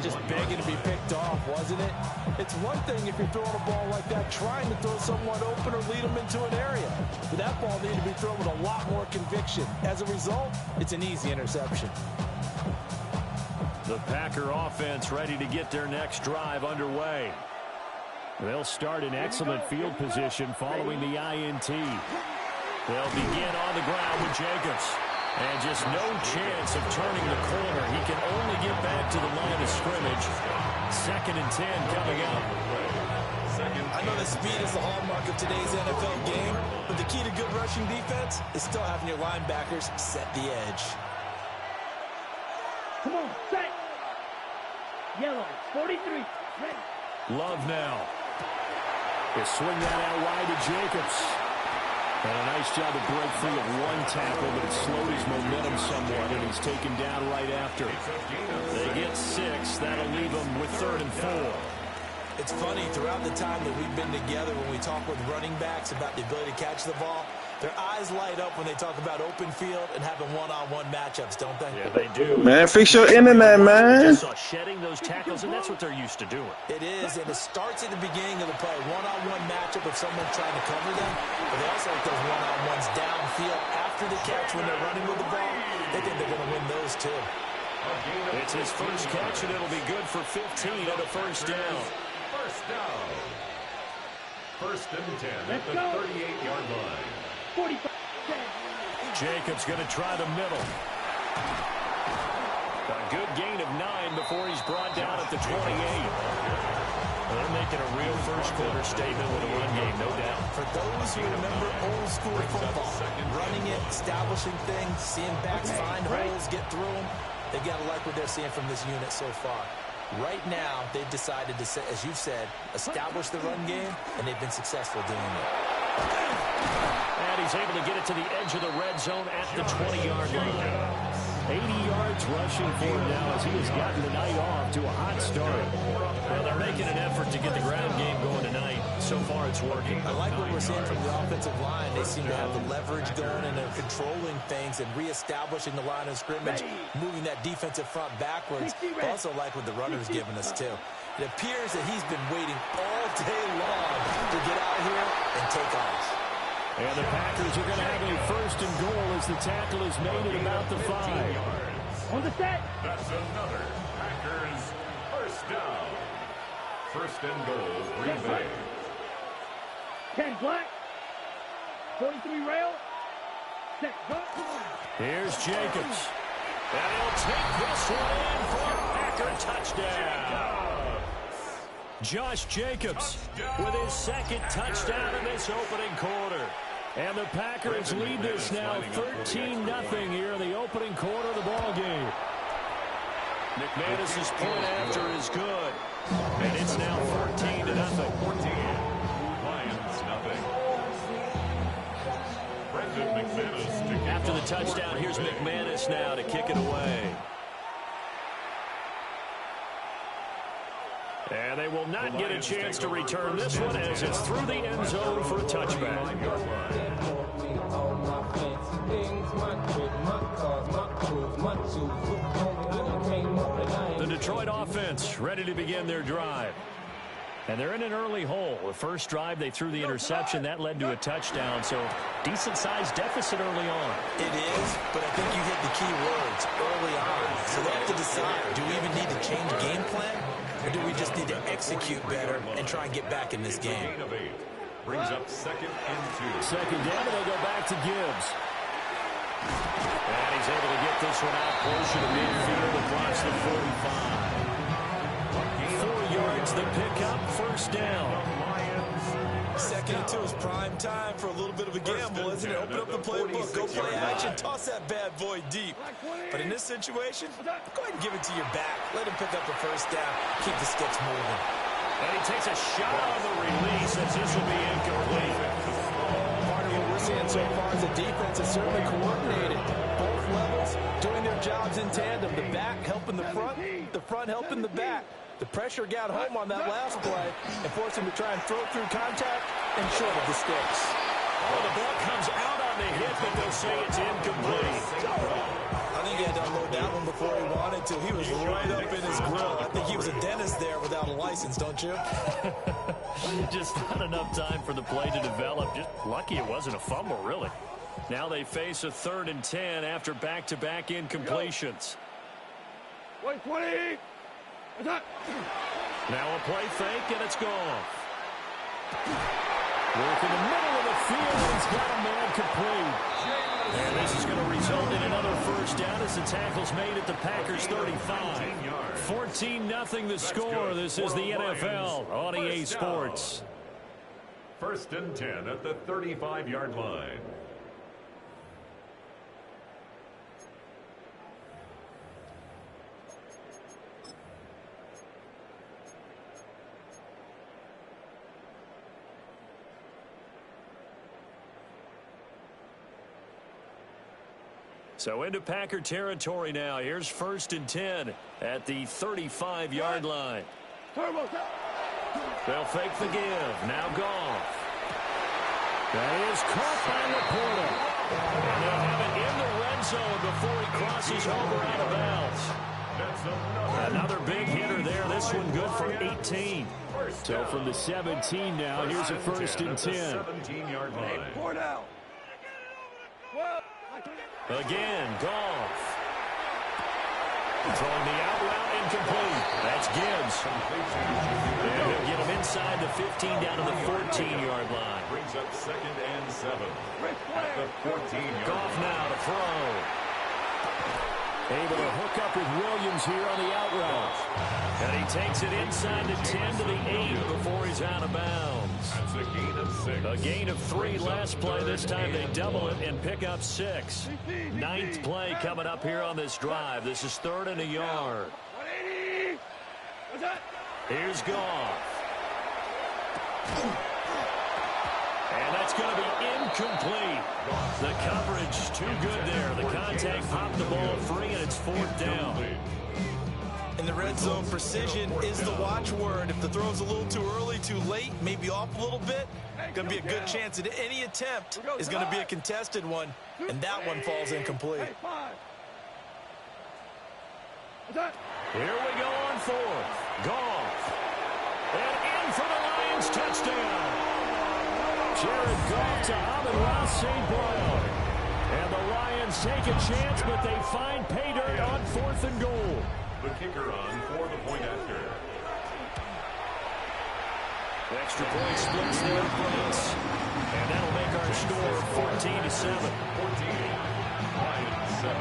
Just begging to be picked off, wasn't it? It's one thing if you're throwing a ball like that, trying to throw someone open or lead them into an area. But that ball needed to be thrown with a lot more conviction. As a result, it's an easy interception. The Packer offense ready to get their next drive underway. They'll start in excellent field position following the INT. They'll begin on the ground with Jacobs. And just no chance of turning the corner. He can only get back to the line of scrimmage. 2nd and 10 coming up. I know that speed is the hallmark of today's NFL game, but the key to good rushing defense is still having your linebackers set the edge. Come on, set. Yellow, 43. Ready. Love now. They swing that out wide to Jacobs. And a nice job to break free of one tackle, but it slowed his momentum somewhat, and he's taken down right after. They get 6. That'll leave them with 3rd and 4. It's funny, throughout the time that we've been together, when we talk with running backs about the ability to catch the ball, their eyes light up when they talk about open field and having one-on-one matchups, don't they? Yeah, they do. Man, fix your internet, man. Just saw shedding those tackles, and that's what they're used to doing. It is, and it starts at the beginning of the play. One-on-one matchup if someone's trying to cover them, but they also like those one-on-ones downfield after the catch when they're running with the ball. They think they're going to win those, too. It's his first catch, and it'll be good for 15 and a first down. First down. 1st and 10 at the 38-yard line. 45. Jacobs going to try the middle. A good gain of 9 before he's brought down at the 28. They're making a real first-quarter statement with a run game, no doubt. For those who remember old-school football, running it, establishing things, seeing backs find holes, get through them, they've got to like what they're seeing from this unit so far. Right now, they've decided to, as you've said, establish the run game, and they've been successful doing it. And he's able to get it to the edge of the red zone at the 20-yard line. 80 yards rushing for him now as he has gotten the night off to a hot start. Well, they're making an effort to get the ground game going tonight. So far, it's working. I like what we're seeing from the offensive line. They seem to have the leverage going, and they're controlling things and reestablishing the line of scrimmage, moving that defensive front backwards. I also like what the runner's giving us, too. It appears that he's been waiting all day long to get out here and take off. And the Packers are going to have a 1st and goal as the tackle is made at about the 5. On the set. That's another Packers first down. 1st and goal, Green Bay. 10 black. 43 rail. Set. Go. Here's Jacobs. And he'll take this one in for a Packer touchdown. Josh Jacobs with his 2nd touchdown in this opening quarter. And the Packers lead this now 13-0 here in the opening quarter of the ball game. McManus's point after is good. And it's now 14-0. 14. Lions, nothing. Brendan McManus to after the touchdown, here's McManus now to kick it away. And they will not get a chance to return this one as it's through the end zone for a touchback. The Detroit offense ready to begin their drive. And they're in an early hole. The first drive, they threw the interception. That led to a touchdown, so decent-sized deficit early on. It is, but I think you hit the key words early on. So they have to decide, do we even need to change game plan, or do we just need to execute better and try and get back in this game? Brings up 2nd and 2. 2nd down, and they'll go back to Gibbs. And he's able to get this one out closer to midfield across the 45. 4 yards, the pickup, 1st down. 2nd and 2 is prime time for a little bit of a gamble, isn't it? Open up the playbook, go play action, toss that bad boy deep. But in this situation, go ahead and give it to your back. Let him pick up the 1st down, keep the sticks moving. And he takes a shot on the release as this will be incomplete. Part of what we're seeing so far is the defense is certainly coordinated. Both levels doing their jobs in tandem. The back helping the front helping the back. The pressure got home on that last play and forced him to try and throw through contact and short of the sticks. Oh, the ball comes out on the hit, but they'll say it's incomplete. I think he had to unload that one before he wanted to. He was right up in his grill. I think he was a dentist there without a license, don't you? Just not enough time for the play to develop. Just lucky it wasn't a fumble, really. Now they face a 3rd and 10 after back-to-back incompletions. 20. Now a play fake, and it's gone. Work in the middle of the field, he's got a man complete. And this is going to result in another 1st down as the tackle's made at the Packers 35. 14-0 the score. This is the NFL on EA Sports. 1st and 10 at the 35-yard line. So into Packer territory now. Here's 1st and 10 at the 35-yard line. They'll fake the give. Now Goff. That is caught by Laporta. And they'll have it in the red zone before he crosses over out of bounds. Another big hitter there. This one good for 18. So from the 17 now, here's a 1st and 10. 17-yard line. Again, Goff. Throwing the out route incomplete. That's Gibbs. And he'll get him inside the 15 down to the 14-yard line. Brings up 2nd and 7 at the 14-yard Goff now to throw. Able to hook up with Williams here on the out route. And he takes it inside the 10 to the 8 before he's out of bounds. That's a gain of 6. A gain of 3 last play. This time they double it and pick up 6. 9th play coming up here on this drive. This is 3rd and a yard. Here's Goff. And that's going to be incomplete. The coverage too good there. The contact popped the ball free, and it's 4th down. In the red zone, precision is the watchword. If the throw's a little too early, too late, maybe off a little bit, going to be a good chance that any attempt is going to be a contested one, and that one falls incomplete. Here we go on 4th. Goff. And in for the Lions touchdown. Jared Goff to Amon-Ra St. Brown. And the Lions take a chance, but they find pay dirt on 4th and goal. The kicker on for the point after. The extra point splits the difference. And that'll make our score 14-7. 14, Lions 7.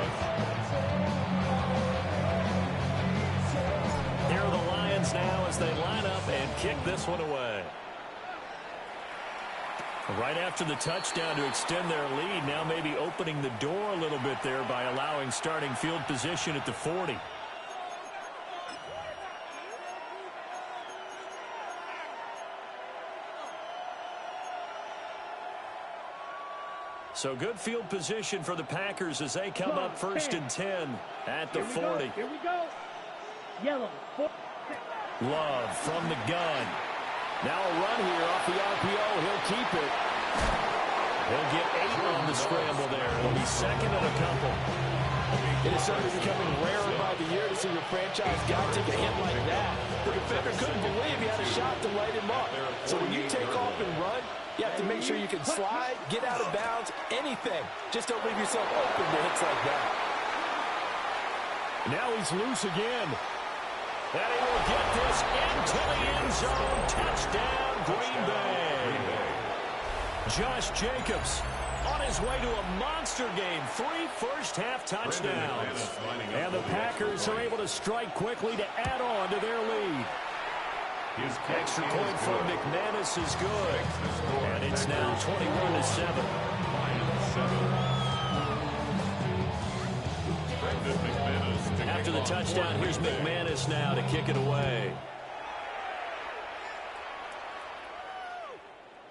Here are the Lions now as they line up and kick this one away. Right after the touchdown to extend their lead, now maybe opening the door a little bit there by allowing starting field position at the 40. So good field position for the Packers as they come up 1st and 10 at the 40. Here we go. Yellow. Love from the gun. Now a run here off the RPO. He'll keep it. He'll get 8 on the scramble there. It'll be 2nd and a couple. It is certainly becoming rarer by the year to see your franchise guy take a hit like that. The defender couldn't believe he had a shot to light him up. So when you take off and run, you have to make sure you can slide, get out of bounds, anything. Just don't leave yourself open to hits like that. Now he's loose again. And he will get this into the end zone. Touchdown, Green Bay. Josh Jacobs on his way to a monster game. 3 first-half touchdowns. And the Packers are able to strike quickly to add on to their lead. Extra point from McManus is good. And it's now 21-7. After the touchdown, here's McManus now to kick it away.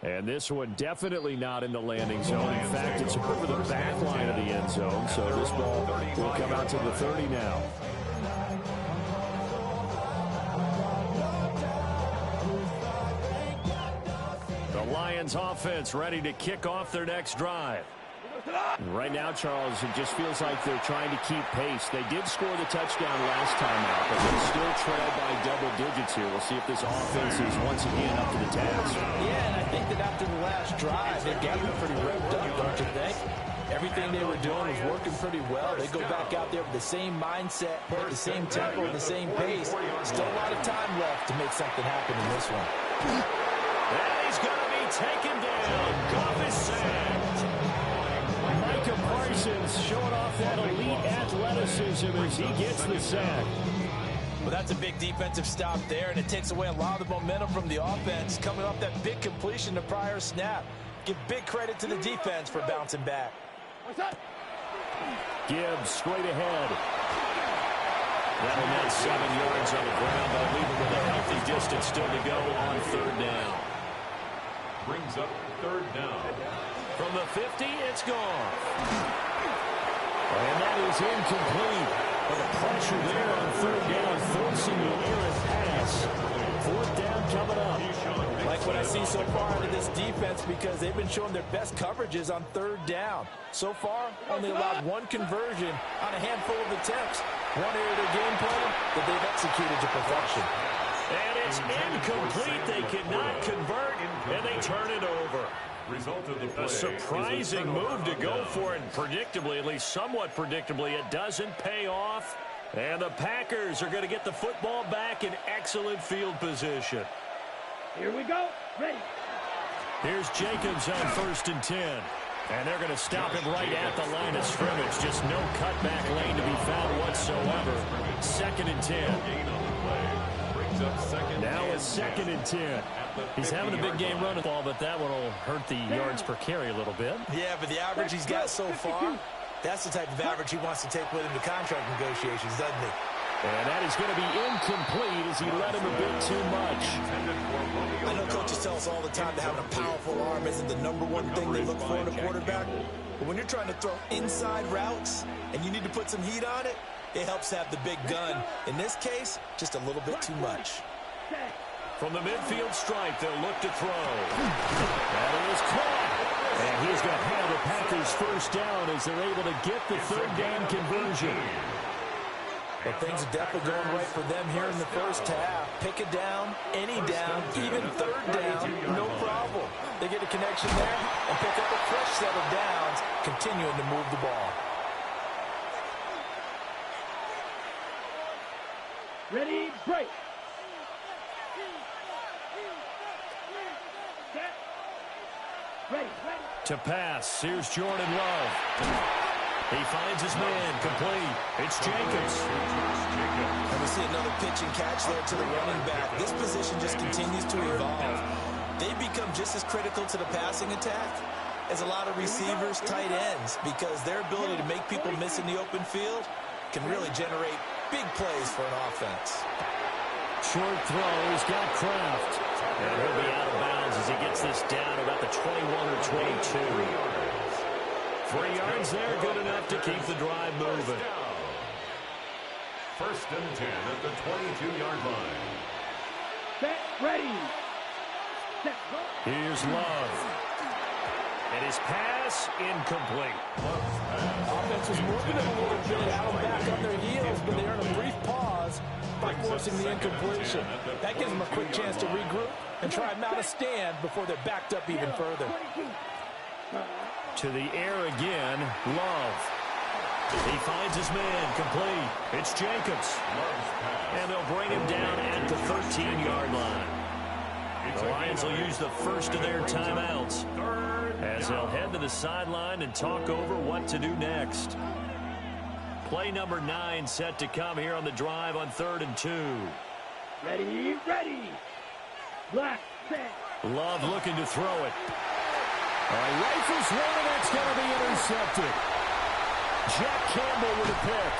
And this one definitely not in the landing zone. In fact, it's over the back line of the end zone. So this ball will come out to the 30 now. The Lions offense ready to kick off their next drive. Right now, Charles, it just feels like they're trying to keep pace. They did score the touchdown last time out, but they still trail by double digits here. We'll see if this offense is once again up to the task. Yeah, and I think that after the last drive, they got them pretty revved up, don't you think? Everything they were doing was working pretty well. They go back out there with the same mindset, at the same tempo, at the same pace. Still a lot of time left to make something happen in this one. And he's going to be taken down. Goff is sacked. Micah Parsons showing off that elite athleticism as he gets the sack. Well, that's a big defensive stop there, and it takes away a lot of the momentum from the offense. Coming off that big completion the prior snap. Give big credit to the defense for bouncing back. Gibbs straight ahead. That'll net 7 yards on the ground. They'll leave him with a healthy distance still to go on 3rd down. Brings up 3rd down. From the 50, it's gone. And is incomplete. But the pressure there on third down, forcing the errant pass. Fourth down coming up. Like what I see so far out of this defense, because they've been showing their best coverages on third down. So far, only allowed one conversion on a handful of attempts. One area of their game plan that they've executed to perfection. And it's incomplete. They cannot convert, and they turn it over. A surprising move to go for it, and predictably, at least somewhat predictably, it doesn't pay off. And the Packers are going to get the football back in excellent field position. Here we go. Ready. Here's Jacobs on 1st and 10. And they're going to stop him right at the line of scrimmage. Just no cutback lane to be found whatsoever. 2nd and 10. Now it's 2nd and 10. He's having a big game running ball, but that one will hurt the yards per carry a little bit. Yeah, but the average he's got so far, that's the type of average he wants to take with him to contract negotiations, doesn't he? And that is going to be incomplete as he let him a bit too much. I know coaches tell us all the time that having a powerful arm isn't the #1 thing they look for in a quarterback. But when you're trying to throw inside routes and you need to put some heat on it, it helps have the big gun. In this case, just a little bit too much. From the midfield stripe, they'll look to throw. That is caught. And he's going to have the Packers first down as they're able to get the third down conversion. Well, things are definitely going right for them here in the first half. Pick it down, any down, even third down, no problem. They get a connection there and pick up a fresh set of downs, continuing to move the ball. Ready, break. Ready. To pass, here's Jordan Love. He finds his man, complete. It's Jacobs. And we see another pitch and catch there to the running back. This position just continues to evolve. They become just as critical to the passing attack as a lot of receivers, tight ends, because their ability to make people miss in the open field can really generate big plays for an offense. Short throw, he's got Kraft. And he'll be out of bounds as he gets this down about the 21 or 22. 3 yards there, good enough to keep the drive moving. 1st and 10 at the 22-yard line. Set, ready. Set, go. Here's Love. And his pass incomplete. Offense was moving them a little bit out back on their heels, but they earn a brief pause by forcing the incompletion. That gives them a quick chance to regroup and try and mount a stand before they're backed up even further. To the air again, Love. He finds his man, complete. It's Jacobs. And they'll bring him down at the 13-yard line. The Lions will use the first of their timeouts as they'll head to the sideline and talk over what to do next. Play number 9 set to come here on the drive on 3rd and 2. Ready, ready. Black, set. Love looking to throw it. Rifles one, and that's going to be intercepted. Jack Campbell with a pick.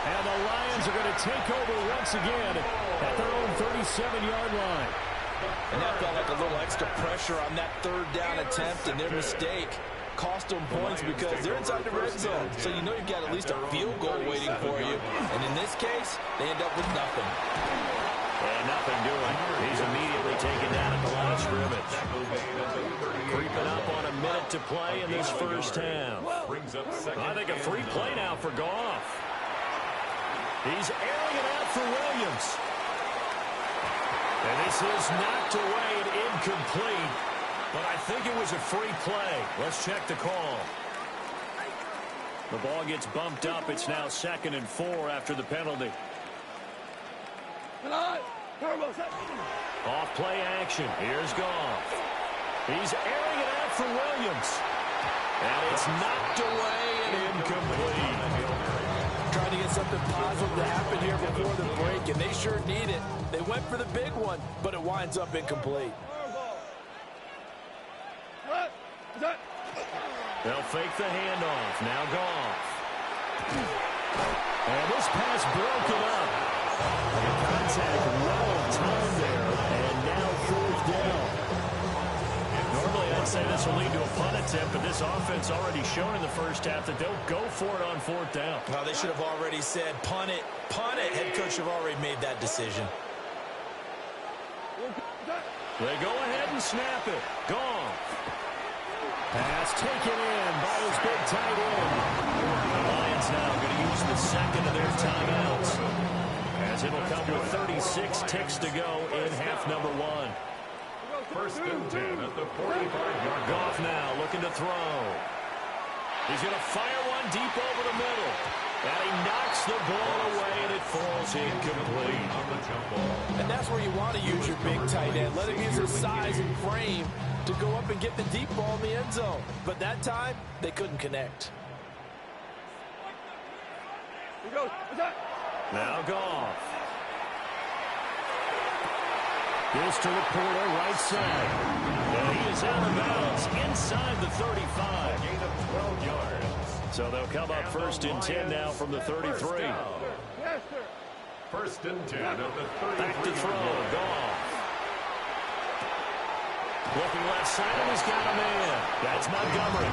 And the Lions are going to take over once again at their own 37-yard line. And that felt like a little extra pressure on that third down attempt, and their mistake cost them points because they're inside the red zone. So you know you've got at least a field goal waiting for you. And in this case, they end up with nothing. And nothing doing. He's immediately taken down at the line of scrimmage. Creeping up on a minute to play in this first half. I think a free play now for Goff. He's airing it out for Williams. And this is knocked away and incomplete. But I think it was a free play. Let's check the call. The ball gets bumped up. It's now 2nd and 4 after the penalty. Off play action. Here's Goff. He's airing it out for Williams. And it's knocked away and incomplete. Trying to get something positive to happen here before the break, and they sure need it. They went for the big one, but it winds up incomplete. They'll fake the handoff. Now Goff. And this pass broken up. Contact, well timed there, and now 4th down. Normally I'd I'd say this will lead to a punt attempt, but this offense already shown in the first half that they'll go for it on fourth down. Well, they should have already said punt it, punt it. Head coach have already made that decision. They go ahead and snap it. Gone. Pass taken in by his big tight end. The Lions now going to use the second of their timeouts, as it'll come with 36 ticks to go in half number one. First and 10 at the 45-yard. Goff now looking to throw. He's going to fire one deep over the middle. And he knocks the ball away, and it falls incomplete. And that's where you want to use your big tight end. Let him use his size and frame to go up and get the deep ball in the end zone. But that time, they couldn't connect. Now Goff. Gives to Laporta, right side. And he is out of bounds inside the 35. Gain of 12 yards. So they'll come up first and 10 now from the 33. First and 10 at the 33. Back to throw. Goff. Looking left side, and he's got a man. That's Montgomery.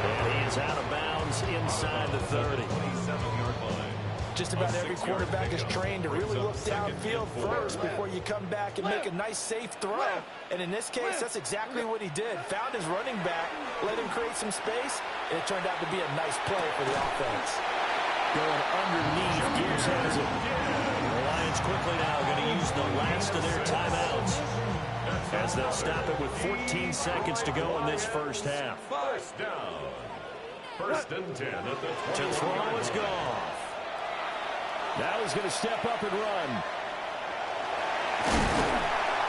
And he is out of bounds inside the 30. 27-yard line. Just about every quarterback is trained to really look downfield first before you come back and make a nice, safe throw. And in this case, that's exactly what he did. Found his running back, let him create some space, and it turned out to be a nice play for the offense. Going underneath, Gibbs has it. The Lions quickly now going to use the last of their timeouts, as they'll stop it with 14 seconds to go in this first half. First down. First and 10 at the 20. To throw is gone. Now he's going to step up and run.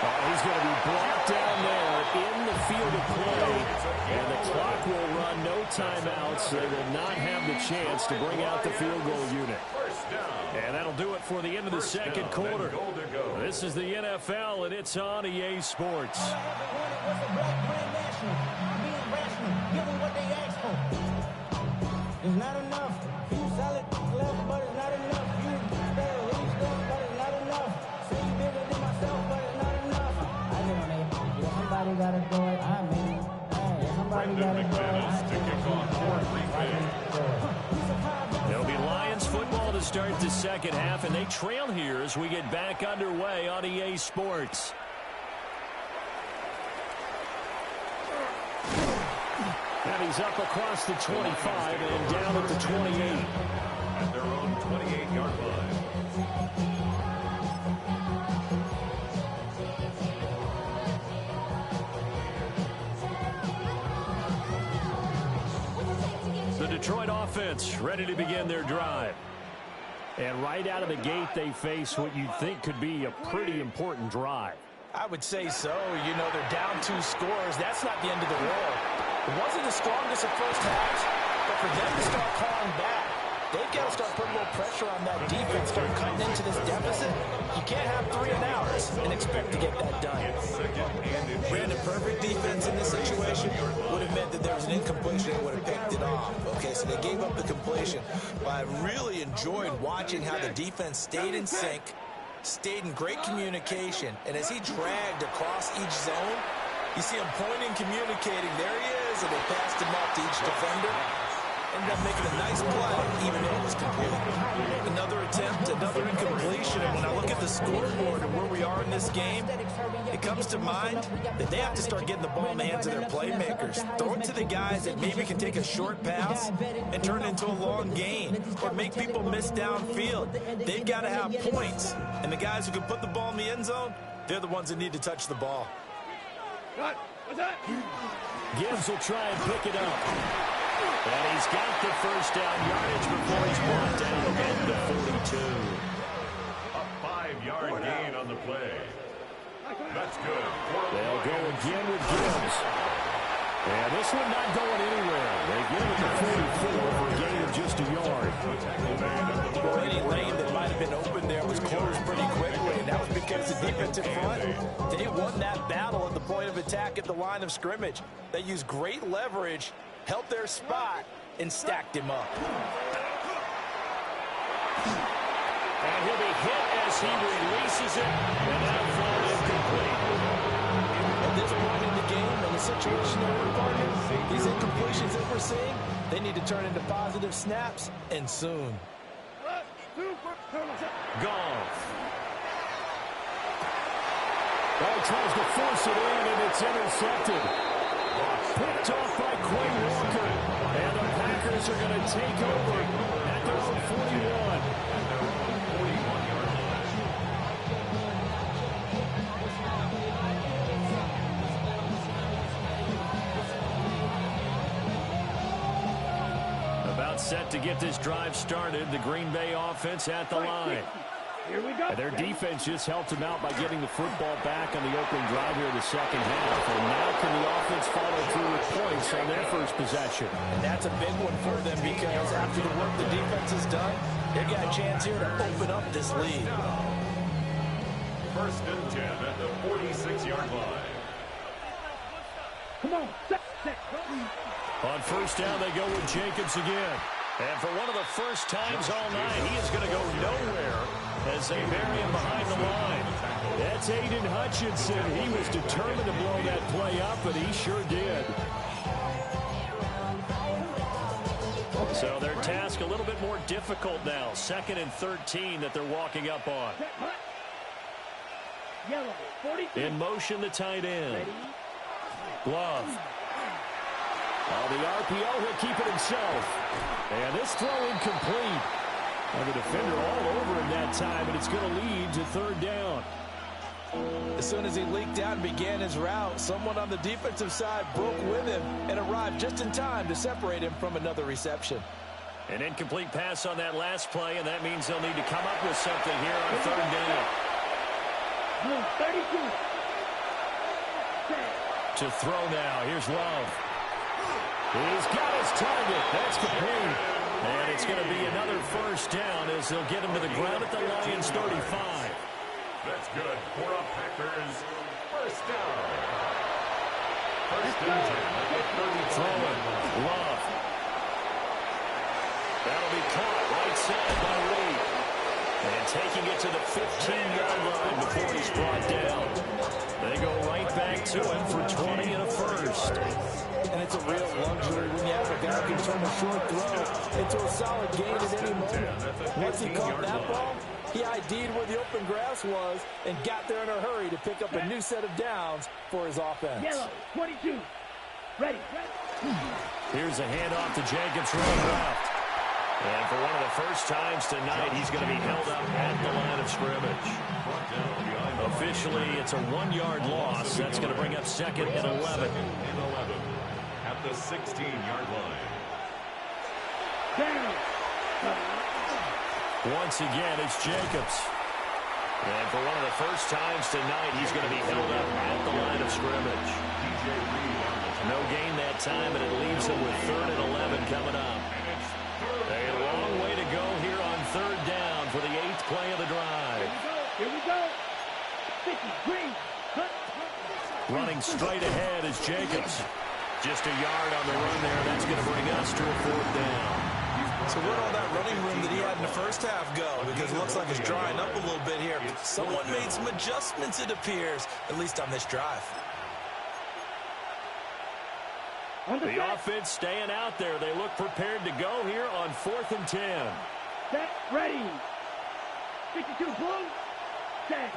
Oh, he's going to be brought down there in the field of play. And the clock will run, no timeouts. They will not have the chance to bring out the field goal unit. And that'll do it for the end of the second quarter. This is the NFL, and it's on EA Sports. It's not enough. You solid left, but it's not enough. You stay elite stuff, but it's not enough. Say you bigger than myself, but it's not enough. I get on it. Yeah, somebody gotta do it. I mean, hey, somebody gotta do it. There'll be Lions football to start the second half, and they trail here as we get back underway on EA Sports. And he's up across the 25 and down at the 28. At their own 28-yard line. The Detroit offense ready to begin their drive. And right out of the gate, they face what you'd think could be a pretty important drive. I would say so. You know, they're down 2 scores. That's not the end of the world. It wasn't the strongest at first half, but for them to start calling back, they've got to start putting a little pressure on that defense, start cutting into this deficit. You can't have 3 and outs and expect to get that done. Brandon, perfect defense in this situation would have meant that there was an incompletion and would have picked it off. Okay, so they gave up the completion. But I really enjoyed watching how the defense stayed in sync, stayed in great communication, and as he dragged across each zone, you see him pointing, communicating. There he is, and they passed him up to each defender. Ended up making a nice play, even though it was complete. Another attempt, another incompletion, and when I look at the scoreboard and where we are in this game, it comes to mind that they have to start getting the ball in the hands of their playmakers. Throw it to the guys that maybe can take a short pass and turn it into a long gain, or make people miss downfield. They've got to have points, and the guys who can put the ball in the end zone, they're the ones that need to touch the ball. Gibbs will try and pick it up. And he's got the first down yardage before he's brought down at the 42. A 5-yard gain on the play. That's good. They'll go again with Gibbs. And this one not going anywhere. They give it to 44 for a gain of just a yard. Well, any lane that might have been open there was closed pretty quickly, and that was because the defensive front, they won that battle at the point of attack at the line of scrimmage. They used great leverage, held their spot, and stacked him up. And he'll be hit as he releases it, and now thrown incomplete. At this point in the game, the the situation they're in, partner, these incompletions that we're seeing, they need to turn into positive snaps, and soon. Goff. Oh, tries to force it in, and it's intercepted. Picked off by Quay Walker. And the Packers are going to take over at their own 41. About set to get this drive started. The Green Bay offense at the line. Here we go. And their defense just helped them out by getting the football back on the opening drive here in the second half. And now can the offense follow through with points on their first possession? And that's a big one for them because after the work the defense has done, they've got a chance here to open up this lead. First and 10 at the 46-yard line. Come on. On first down, they go with Jacobs again. And for one of the first times all night, he is going to go nowhere as they bury him behind the line. That's Aiden Hutchinson. He was determined to blow that play up, but he sure did. So their task a little bit more difficult now. 2nd and 13 that they're walking up on. In motion, the tight end. Glove. Oh, the RPO, he'll keep it himself. And this throw incomplete. And the defender all over him that time, and it's going to lead to 3rd down. As soon as he leaked out and began his route, someone on the defensive side broke with him and arrived just in time to separate him from another reception. An incomplete pass on that last play, and that means they'll need to come up with something here on 3rd down. 32. To throw now. Here's Love. He's got his target. That's complete. And it's going to be another first down as they'll get him to the ground at the Lions' 35. That's good for a Packers first down. First and 10 at the 35. Throwing. Love. That'll be caught right side by Reed. And taking it to the 15-yard line before he's brought down. They go right back to him for 20 and a first. And it's a real luxury when you have a guy who can turn a short throw into a solid gain at any moment. Once he caught that ball, he ID'd where the open grass was and got there in a hurry to pick up a new set of downs for his offense. Yellow, 22. Ready. Here's a handoff to Jacobs running left. And for one of the first times tonight, he's going to be held up at the line of scrimmage. Officially, it's a 1-yard loss. That's going to bring up 2nd and 11. At the 16-yard line. Once again, it's Jacobs. And for one of the first times tonight, he's going to be held up at the line of scrimmage. No gain that time, and it leaves him with 3rd and 11 coming up. A long way to go here on 3rd down for the 8th play of the drive. Here we go. 50, green. Running straight ahead is Jacobs. Just a yard on the run there. That's going to bring us to a 4th down. So where'd all that running room that he had in the first half go? Because it looks like it's drying up a little bit here. Someone made some adjustments, it appears, at least on this drive. The offense staying out there. They look prepared to go here on 4th and 10. Set, ready. 52, blue. Set.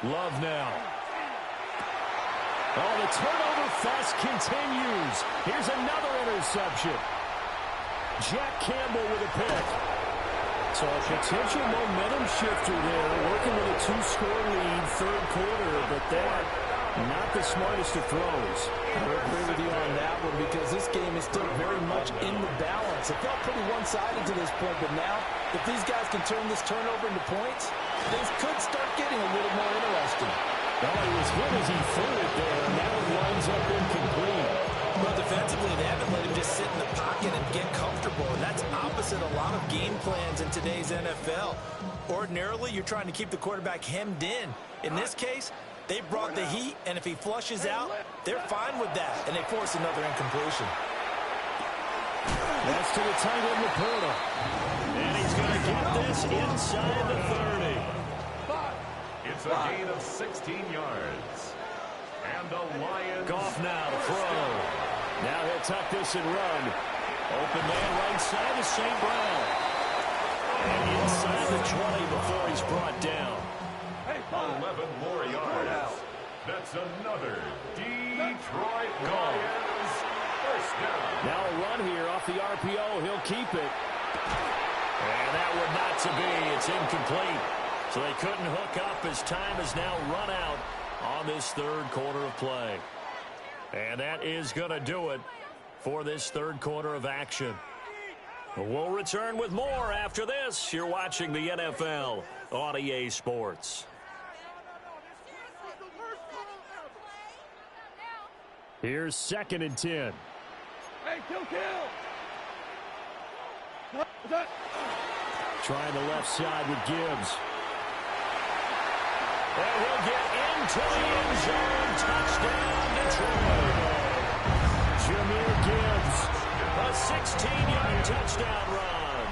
Love now. Oh, the turnover fest continues. Here's another interception. Jack Campbell with a pick. So a potential momentum shifter there, working with a 2-score lead, 3rd quarter, but that, not the smartest of throws. I agree with you on that one because this game is still very much in the balance. It felt pretty one-sided to this point, but now, if these guys can turn this turnover into points, things could start getting a little more interesting. Well, he was hit as he threw it there, and now it winds up incomplete. Well, defensively, they haven't let him just sit in the pocket and get comfortable, and that's opposite a lot of game plans in today's NFL. Ordinarily, you're trying to keep the quarterback hemmed in. In this case, they brought the heat, and if he flushes out, they're fine with that, and they force another incompletion. That's to the tight end, Laporta. And he's going to get this inside the 30. It's a gain of 16 yards. And the Lions. Goff now to throw. Now he'll tuck this and run. Open man right side to St. Brown. And inside the 20 before he's brought down. 11 more yards. That's another Detroit Lions first down. Now a run here off the RPO. He'll keep it. And that would not to be. It's incomplete. So they couldn't hook up as time is now run out on this third quarter of play. And that is going to do it for this third quarter of action. We'll return with more after this. You're watching the NFL on EA Sports. Here's 2nd and 10. Hey, kill. Trying the left side with Gibbs. And he'll get into the end zone. Touchdown, Detroit. Jahmyr Gibbs, a 16-yard touchdown run.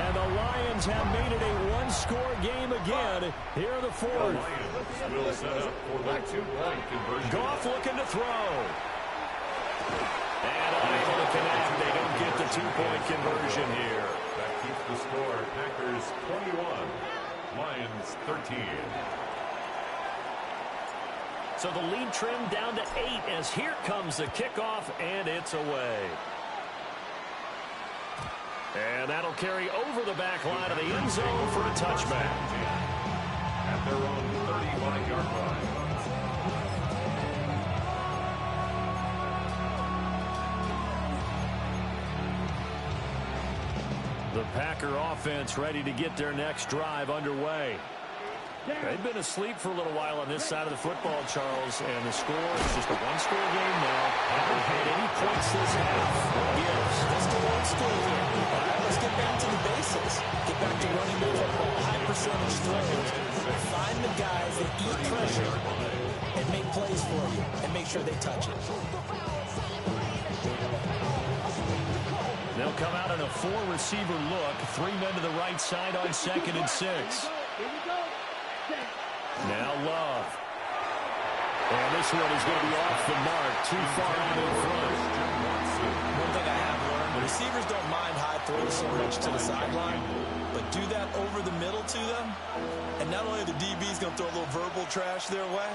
And the Lions have made it a one-score game again here in the fourth. The Lions will set up for the 2-point conversion. Goff looking to throw. And unable to connect. They don't get the 2-point conversion here. That keeps the score. Packers 21, Lions 13. So the lead trimmed down to 8 as here comes the kickoff, and it's away. And that'll carry over the back line of the end zone for a touchback. At their own 35-yard line. The Packer offense ready to get their next drive underway. They've been asleep for a little while on this side of the football, Charles, and the score is just a one-score game now. Haven't had any points this half. Yes, let's go old school here. All right, let's get back to the basics. Get back to running the football, high percentage throws. Find the guys that eat pressure and make plays for you and make sure they touch it. They'll come out in a 4-receiver look. 3 men to the right side on 2nd and 6. Now Love. And this one is going to be off the mark. Too far out in front. One thing I have learned, the receivers don't mind high throws so much to the sideline, but do that over the middle to them, and not only are the DBs going to throw a little verbal trash their way,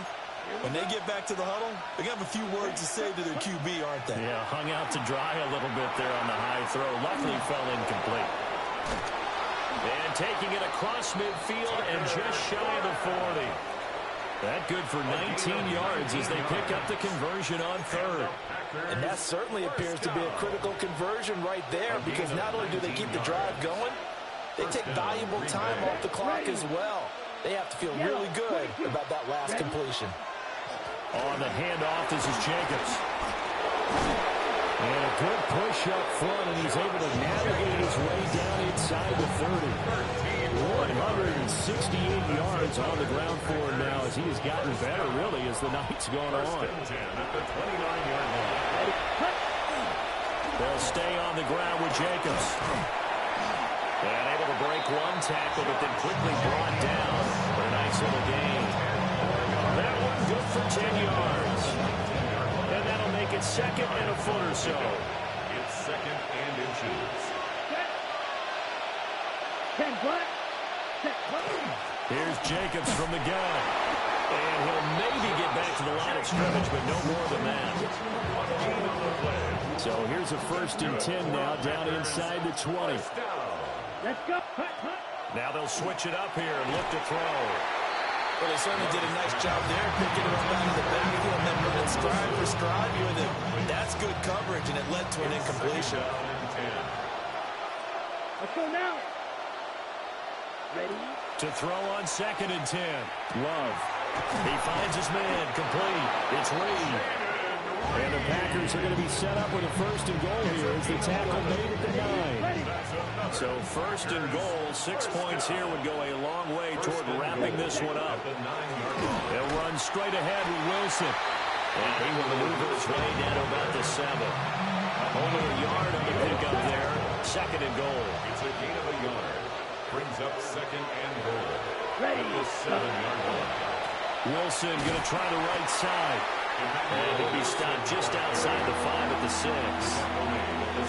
when they get back to the huddle, they're going to have a few words to say to their QB, aren't they? Yeah, hung out to dry a little bit there on the high throw. Luckily fell incomplete. And taking it across midfield and just shy of the 40. That good for 19 yards as they pick up the conversion on 3rd. And that certainly appears to be a critical conversion right there, because not only do they keep the drive going, they take valuable time off the clock as well. They have to feel really good about that last completion. On the handoff, this is Jacobs. And a good push up front, and he's able to navigate his way down inside the 30. 168 yards on the ground for him now as he has gotten better, really, as the night's gone on. They'll stay on the ground with Jacobs. And able to break one tackle, but then quickly brought down for a nice little gain. That one good for 10 yards. And that'll make it 2nd and a foot or so. It's 2nd and inches. Here's Jacobs from the gun. And he'll maybe get back to the line of scrimmage, but no more than that. So here's a 1st and 10 now, down inside the 20. Let's go. Now they'll switch it up here and look to throw. Well, they certainly did a nice job there, picking it up out of the backfield and then running stride for stride with it. That's good coverage, and it led to an incompletion. Let's go now. Ready? To throw on 2nd and 10. Love. He finds his man. Complete. It's Reed. And the Packers are going to be set up with a 1st and goal here as the tackle made at the 9. So 1st and goal, 6 points here would go a long way toward wrapping this one up. They'll run straight ahead with Wilson. And he will maneuver his way down to about the 7. Only a yard on the pickup there. 2nd and goal. It's a gain of a yard. Brings up 2nd and goal. Ready. At the 7-yard line. Wilson going to try the right side. And he'll be stopped just outside the 5 at the 6.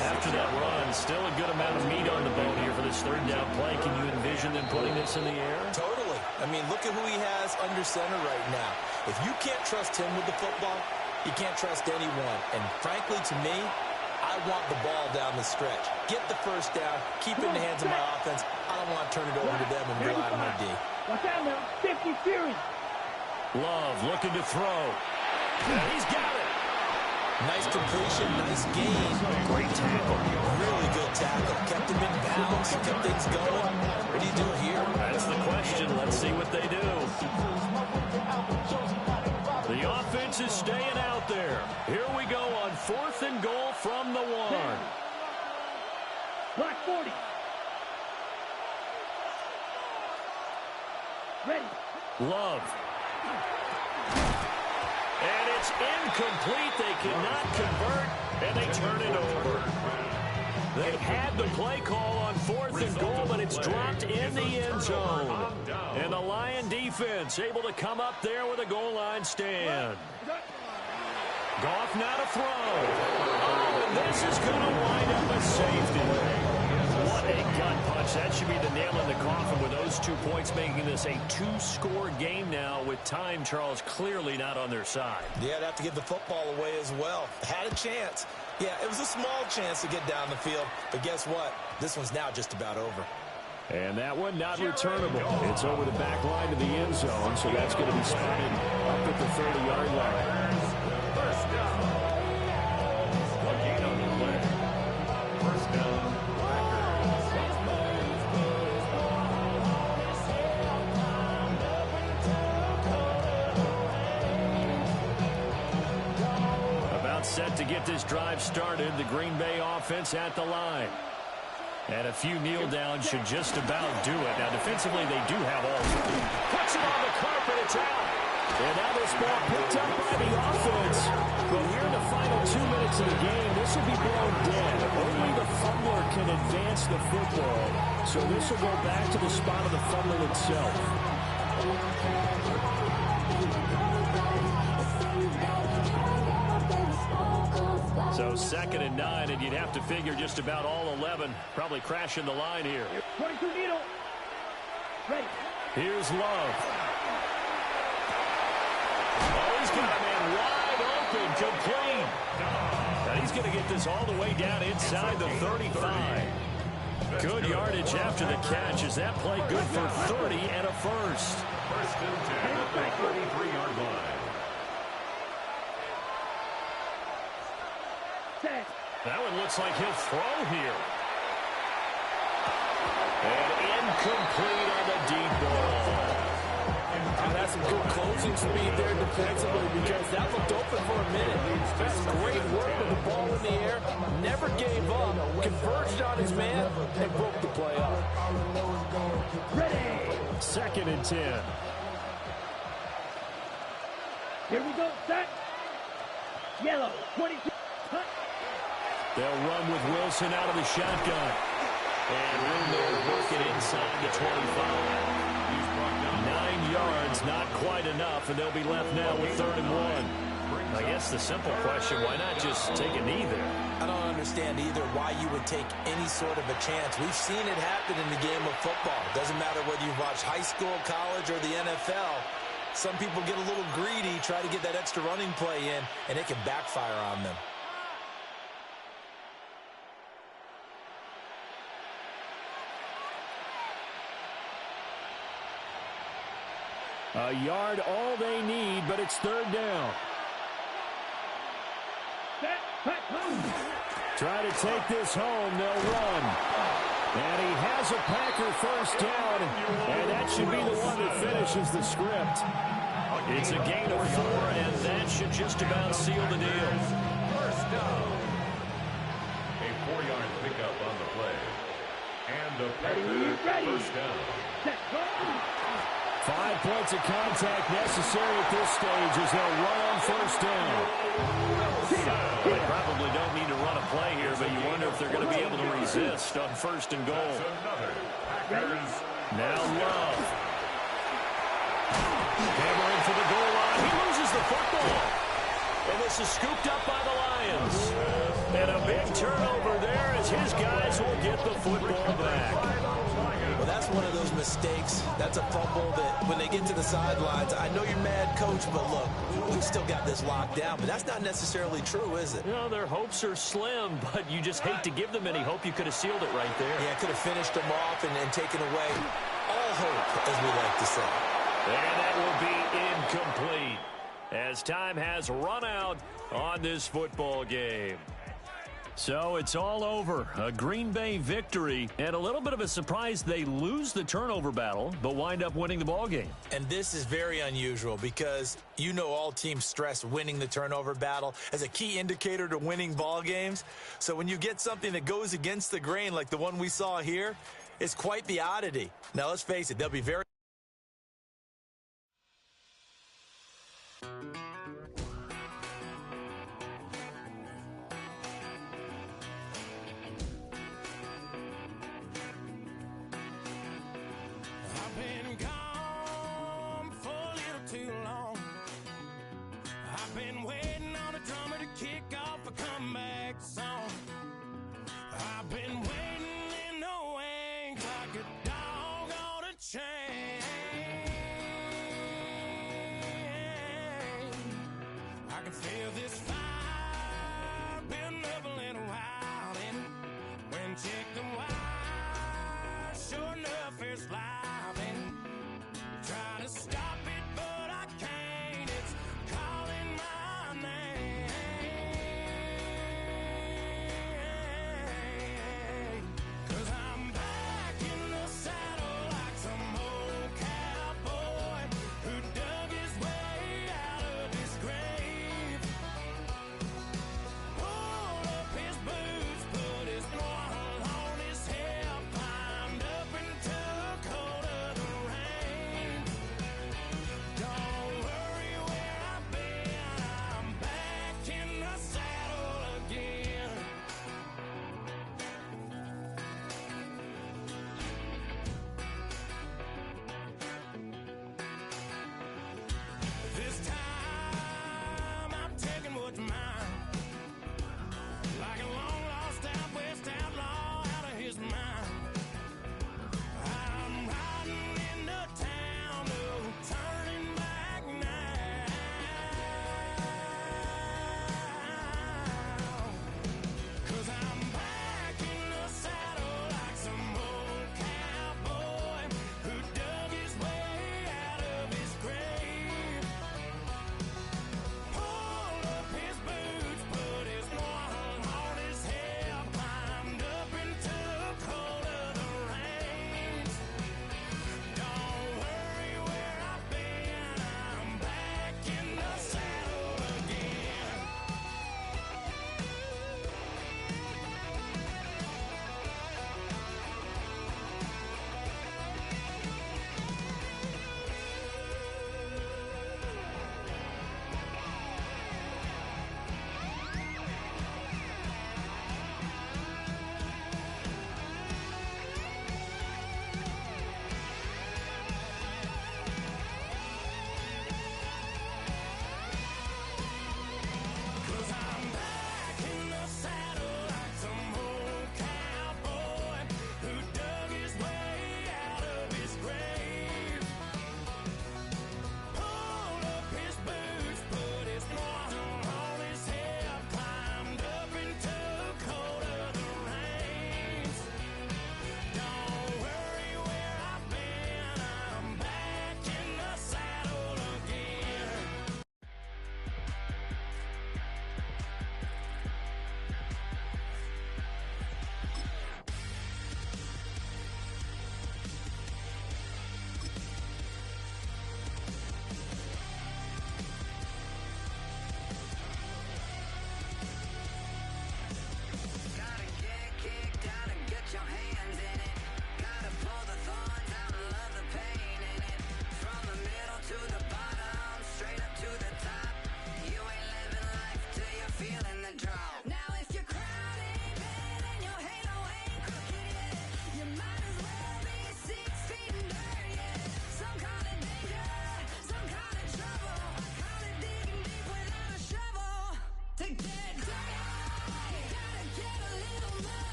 After that run, still a good amount of meat on the bone here for this third down play. Can you envision them putting this in the air? Totally. I mean, look at who he has under center right now. If you can't trust him with the football, you can't trust anyone. And frankly, to me, I want the ball down the stretch. Get the first down, keep it in the hands of my offense. I don't want to turn it over to them and rely on my D. Watch out now, 50 Fury. Love looking to throw. And he's got it. Nice completion, nice gain. Great tackle. Really good tackle. Kept him in bounds, kept things going. What do you do here? That's the question. Let's see what they do. The offense is staying out there. Here we go on 4th and goal from the 1. Block 40. Ready. Love. And it's incomplete. They cannot convert, and they turn it over. They had the play call on 4th and goal, but it's dropped in the end zone. And the Lion defense able to come up there with a goal line stand. Goff now to throw. Oh, and this is going to wind up a safety. What a gut punch. That should be the nail in the coffin with those 2 points, making this a 2-score game now with time, Charles, clearly not on their side. Yeah, I'd have to give the football away as well. Had a chance. Yeah, it was a small chance to get down the field, but guess what? This one's now just about over. And that one not returnable. It's over the back line to the end zone, so that's going to be spotted up at the 30-yard line. First down. The gain on the play. First down. Set to get this drive started. The Green Bay offense at the line. And a few kneel downs should just about do it. Now, defensively, they do have all three. Puts it on the carpet. It's out. And now this ball picked up by the offense. But we're in the final 2 minutes of the game. This will be blown dead. Only the fumbler can advance the football. So this will go back to the spot of the fumbling itself. So 2nd and 9, and you'd have to figure just about all 11 probably crashing the line here. 22 needle. Ready. Here's Love. Oh, he's got a man wide open, complete. And he's going to get this all the way down inside the 35. Good yardage after the catch. Is that play good for 30 and a first? First and 10 at the 33-yard line. That one looks like he'll throw here. And incomplete on the deep ball. And that's some good closing speed there defensively because that looked open for a minute. That's great work with the ball in the air. Never gave up. Converged on his man and broke the play up. Ready. 2nd and 10. Here we go. Set. Yellow. 22. They'll run with Wilson out of the shotgun. And room there to work it inside the 25. 9 yards, not quite enough, and they'll be left now with 3rd and 1. I guess the simple question, why not just take a knee there? I don't understand either why you would take any sort of a chance. We've seen it happen in the game of football. Doesn't matter whether you watch high school, college, or the NFL. Some people get a little greedy, try to get that extra running play in, and it can backfire on them. A yard all they need, but it's 3rd down. Try to take this home, they'll run. And he has a Packer first down, and that should be the one that finishes the script. It's a gain of 4, and that should just about seal the deal. First down. A 4-yard pickup on the play. And the Packer first down. 5 points of contact necessary at this stage as they'll run on first down. They probably don't need to run a play here, but you wonder if they're going to be able to resist on 1st and goal. Now Love. Hammering for the goal line. He loses the football. And this is scooped up by the Lions. And a big turnover there as his guys will get the football back. Well, that's one of those mistakes. That's a fumble that when they get to the sidelines, I know you're mad, Coach, but look, we've still got this locked down. But that's not necessarily true, is it? You know, their hopes are slim, but you just hate to give them any hope. You could have sealed it right there. Yeah, could have finished them off and taken away all hope, as we like to say. And that will be incomplete as time has run out on this football game. So it's all over. A Green Bay victory, and a little bit of a surprise they lose the turnover battle, but wind up winning the ball game. And this is very unusual because you know all teams stress winning the turnover battle as a key indicator to winning ball games. So when you get something that goes against the grain like the one we saw here, it's quite the oddity. Now let's face it, they'll be very feel this fire building up a little while, and when chicken wire, sure enough, it's live, and try to stop it, but I can't. It's calling my name. 'Cause I'm back in the saddle like some old cowboy who dug his way out of his grave. Pulled up his boots, put his one on his hip, climbed up and took hold of the reins.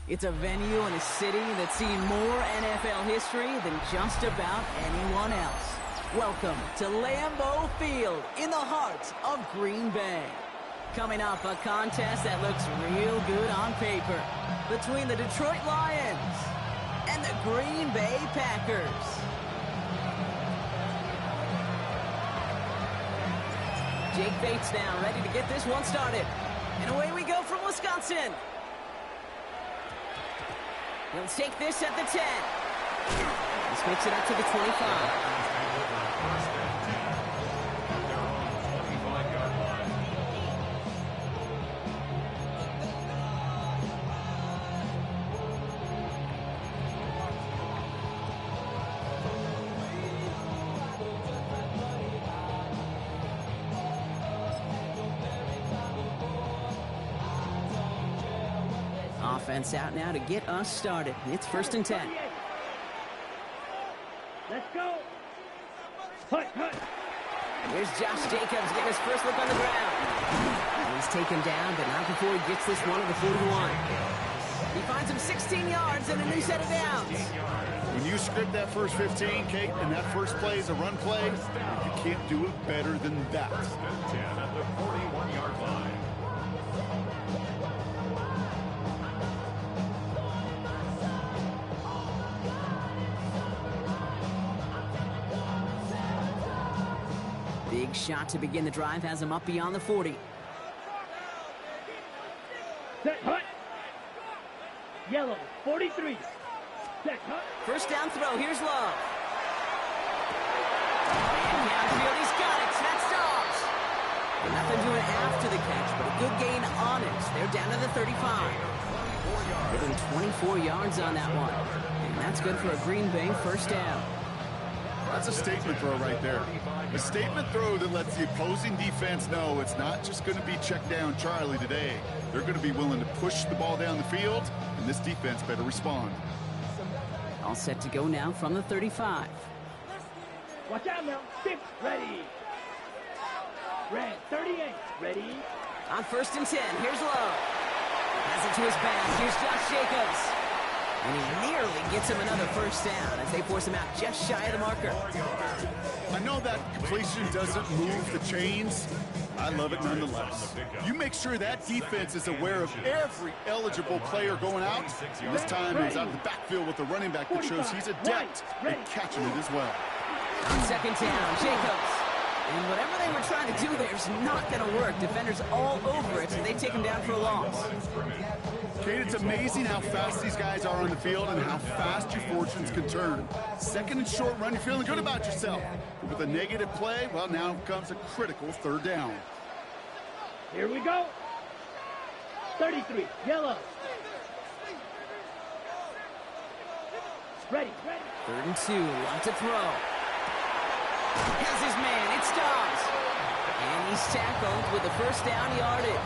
It's a venue and a city that's seen more NFL history than just about anyone else. Welcome to Lambeau Field in the heart of Green Bay. Coming up, a contest that looks real good on paper between the Detroit Lions and the Green Bay Packers. Jake Bates now ready to get this one started. And away we go from Wisconsin. He'll take this at the 10. This makes it up to the 25. Offense out now to get us started. It's 1st and 10. Let's go. Hut, hut. Here's Josh Jacobs getting his first look on the ground. And he's taken down, but not before he gets this one to the 41. He finds him 16 yards and a new set of downs. When you script that first 15, Kate, and that first play is a run play, you can't do it better than that. 10 at the 41-yard line. Big shot to begin the drive has him up beyond the 40. Set, hut. Yellow, 43. Set, hut. First down throw. Here's Love. And downfield, he's got it. That's Dobbs. Nothing doing after the catch, but a good gain on it. They're down to the 35. Within 24 yards on that one. And that's good for a Green Bay first down. That's a statement throw right there. A statement throw that lets the opposing defense know it's not just going to be check down Charlie today. They're going to be willing to push the ball down the field, and this defense better respond. All set to go now from the 35. Watch out now. 6, ready. Red, 38, ready. On 1st and 10, here's Love. Has it to his back. Here's Josh Jacobs. And he nearly gets him another first down as they force him out just shy of the marker. I know that completion doesn't move the chains. I love it nonetheless. You make sure that defense is aware of every eligible player going out. And this time he's out of the backfield with the running back that shows he's adept at catching it as well. On 2nd down, Jacobs. And whatever they were trying to do there is not going to work. Defenders all over it, so they take him down for a loss. Kate, it's amazing how fast these guys are on the field and how fast your fortunes can turn. 2nd and short run, you're feeling good about yourself. But with a negative play, well, now comes a critical 3rd down. Here we go. 33, yellow. Ready, ready. 3rd and 2, Love to throw. Has his man, it's Dobbs. And he's tackled with the first down yardage.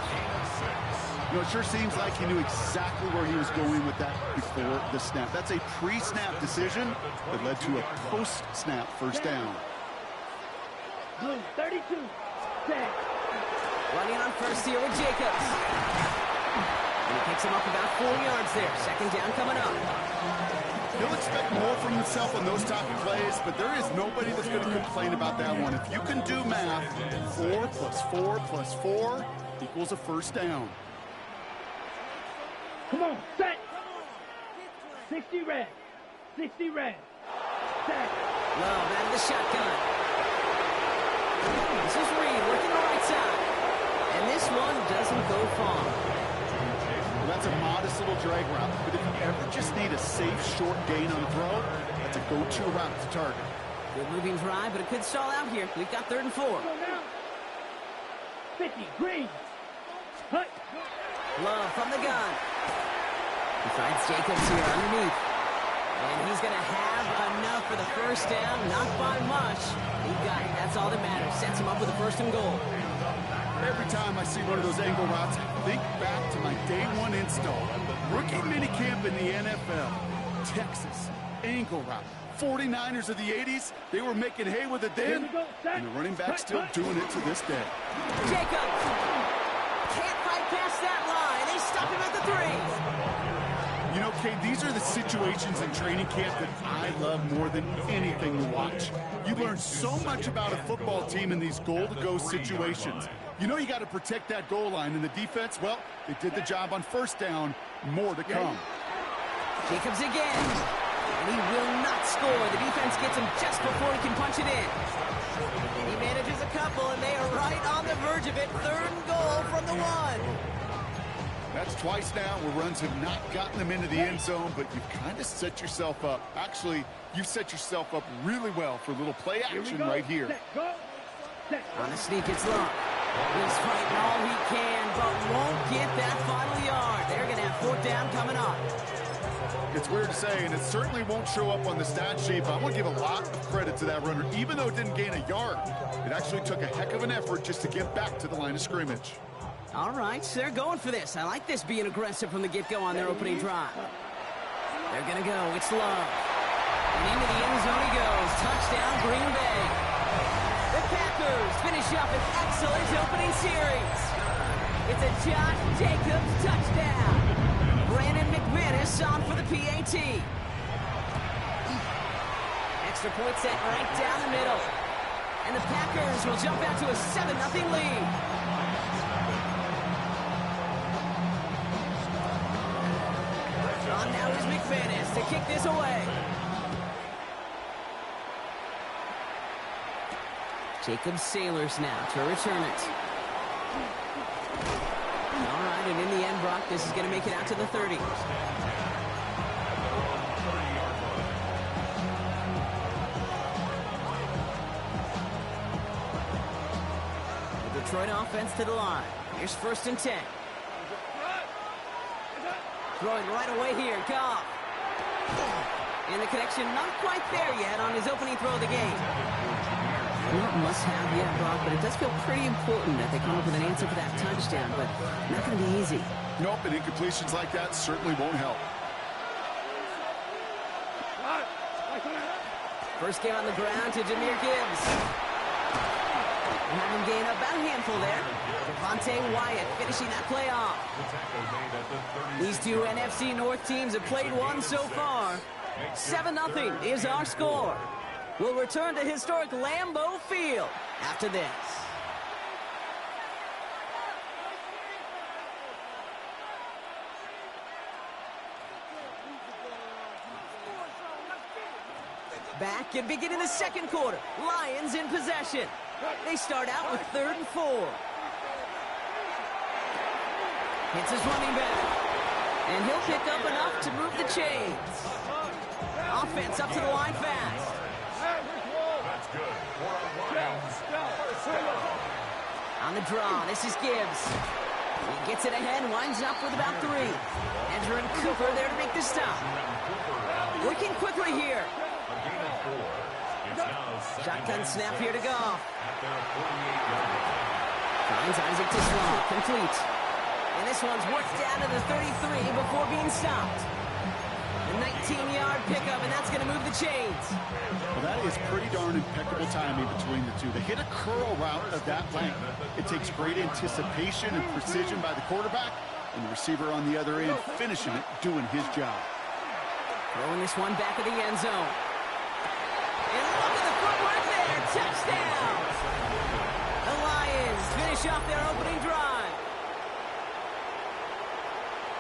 You know, it sure seems like he knew exactly where he was going with that before the snap. That's a pre-snap decision that led to a post-snap first down. Blue, 32, set. Running on first here with Jacobs. And he picks him up about 4 yards there. 2nd down coming up. He'll expect more from himself on those type of plays, but there is nobody that's going to complain about that one. If you can do math, 4 plus 4 plus 4 equals a first down. Come on, set. 60 red. 60 red. Set. Love out of the shotgun. This is Reed working the right side. And this one doesn't go far. Well, that's a modest little drag route, but if you ever just need a safe, short gain on the throw, that's a go-to route to target. Good moving drive, but it could stall out here. We've got 3rd and 4. 50, green. Hut. Love from the gun. He finds Jacobs here underneath. And he's going to have enough for the first down. Not by much. He got it. That's all that matters. Sets him up with a 1st and goal. Every time I see one of those angle routes, I think back to my day 1 install. Rookie minicamp in the NFL. Texas, angle route. 49ers of the 80s, they were making hay with it then, and the running back still doing it to this day. Jacobs! Can't fight past that line. They stop him at the 3. You Okay, these are the situations in training camp that I love more than anything to watch. You learn so much about a football team in these goal-to-go situations. You know you got to protect that goal line, and the defense, well, they did the job on first down. More to come. Jacobs again. And he will not score. The defense gets him just before he can punch it in. And he manages a couple, and they are right on the verge of it. 3rd and goal from the 1. That's twice now where runs have not gotten them into the end zone, but you've kind of set yourself up. Actually, you've set yourself up really well for a little play action right here. On the sneak, it's Luck. He's fighting all he can, but won't get that final yard. They're going to have 4th down coming up. It's weird to say, and it certainly won't show up on the stat sheet, but I want to give a lot of credit to that runner. Even though it didn't gain a yard, it actually took a heck of an effort just to get back to the line of scrimmage. All right, so they're going for this. I like this being aggressive from the get-go on their opening drive. They're going to go. It's Love. And into the end zone he goes. Touchdown, Green Bay. The Packers finish up an excellent opening series. It's a Josh Jacobs touchdown. Brandon McManus on for the PAT. Extra point set right down the middle. And the Packers will jump out to a 7-0 lead. Now is McManus to kick this away. Jacob Sailors now to return it. All right, and in the end, Brock, this is going to make it out to the 30. The Detroit offense to the line. Here's 1st and 10. Throwing right away here, Goff. And the connection not quite there yet on his opening throw of the game. Not must-have yet, Brock, but it does feel pretty important that they come up with an answer for that touchdown, but not going to be easy. Nope, and incompletions like that certainly won't help. First game on the ground to Jahmyr Gibbs. And having gained about a handful there. Devontae Wyatt finishing that play off. These two NFC North teams have played one so far. 7-0 is our score. We'll return to historic Lambeau Field after this. Back and beginning the 2nd quarter. Lions in possession. They start out with 3rd and 4. Hits his running back. And he'll pick up enough to move the chains. Offense up to the line fast. That's good. On the draw, this is Gibbs. He gets it ahead, winds up with about 3. Andrew and Cooper there to make the stop. Working quickly here. Shotgun snap here to go. Finds Isaac to throw. Complete. And this one's worked down to the 33 before being stopped. A 19-yard pickup, and that's going to move the chains. Well, that is pretty darn impeccable timing between the two. They hit a curl route of that length. It takes great anticipation and precision by the quarterback, and the receiver on the other end finishing it, doing his job. Throwing this one back of the end zone. And look at the footwork there. Touchdown! The Lions finish off their opening drive.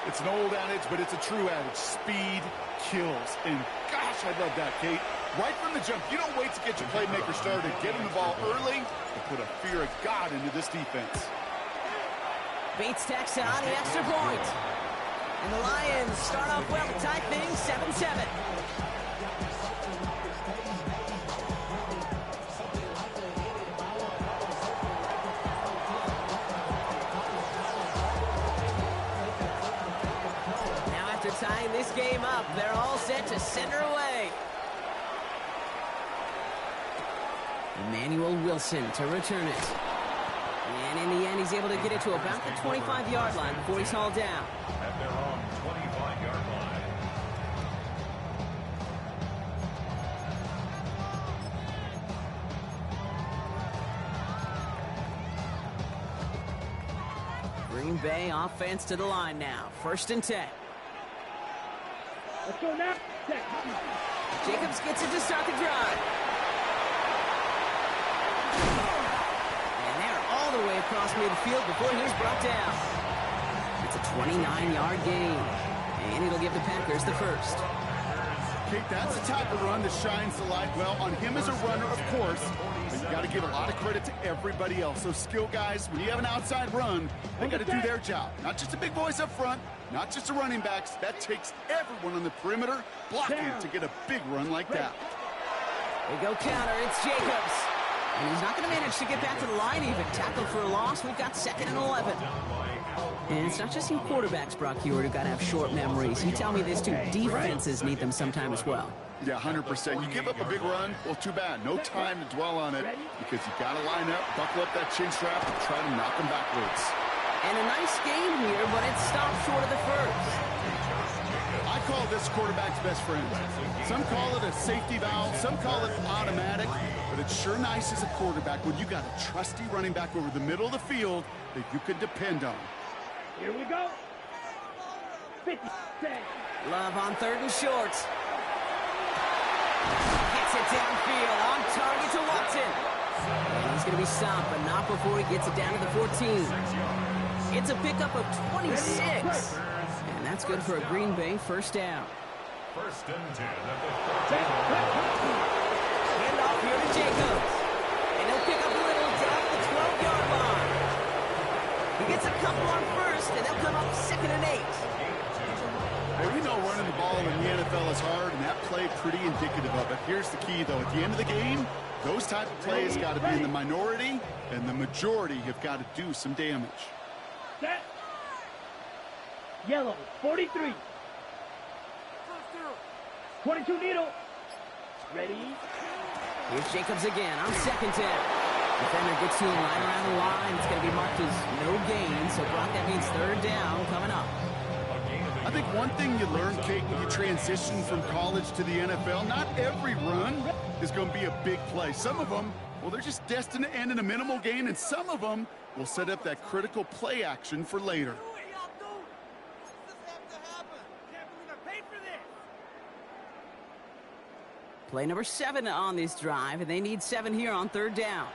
It's an old adage, but it's a true adage. Speed kills. And gosh, I love that, Kate. Right from the jump, you don't wait to get your playmaker started. Get him the ball early and put a fear of God into this defense. Bates tacks on the extra point. And the Lions start off well to tie things 7-7. Now after tying this game up, they're all set to center away. Emmanuel Wilson to return it. And in the end, he's able to get it to about the 25-yard line before he's hauled down. At their own 25-yard line. Green Bay offense to the line now. 1st and 10. Let's go now. Set. Jacobs gets it to start the drive. And they're all the way across midfield before he was brought down. It's a 29-yard gain. And it'll give the Packers the first. Kate, that's the type of run that shines the light well on him as a runner, of course. But you got to give a lot of credit to everybody else. Those skill guys, when you have an outside run, they got to do their job. Not just the big boys up front, not just the running backs. That takes everyone on the perimeter blocking to get a big run like that. They go counter. It's Jacobs. And he's not going to manage to get back to the line even. Tackled for a loss. We've got 2nd and 11. And it's not just you quarterbacks, Brock Huard, who got to have short memories. You tell me this too. Defenses need them sometime as well. Yeah, 100%. You give up a big run, well, too bad. No time to dwell on it because you got to line up, buckle up that chin strap, and try to knock them backwards. And a nice game here, but it stopped short of the first. I call this quarterback's best friend. Some call it a safety valve, some call it automatic, but it's sure nice as a quarterback when you got a trusty running back over the middle of the field that you can depend on. Here we go. 50. Love on 3rd and short. Gets it downfield, on target to Watson. And he's going to be stopped, but not before he gets it down to the 14. It's a pickup of 26. And that's good for a Green Bay first down. 1st and 10 at the 14. Hand off here to Jacobs. And he'll pick up a little down at the 12-yard line. He gets a couple on first, and they'll come up 2nd and 8. Well, we know running the ball in the NFL is hard, and that play pretty indicative of it. Here's the key, though. At the end of the game, those type of plays got to be in the minority, and the majority have got to do some damage. Set. Yellow, 43. 22 needle. Ready. Here's Jacobs again on 2nd down. Defender gets to him right around the line. It's going to be marked as no gain. So, Brock, that means 3rd down coming up. I think one thing you learn, Kate, when you transition from college to the NFL, not every run is going to be a big play. Some of them, well, they're just destined to end in a minimal gain, and some of them will set up that critical play action for later. Play number 7 on this drive, and they need 7 here on 3rd down.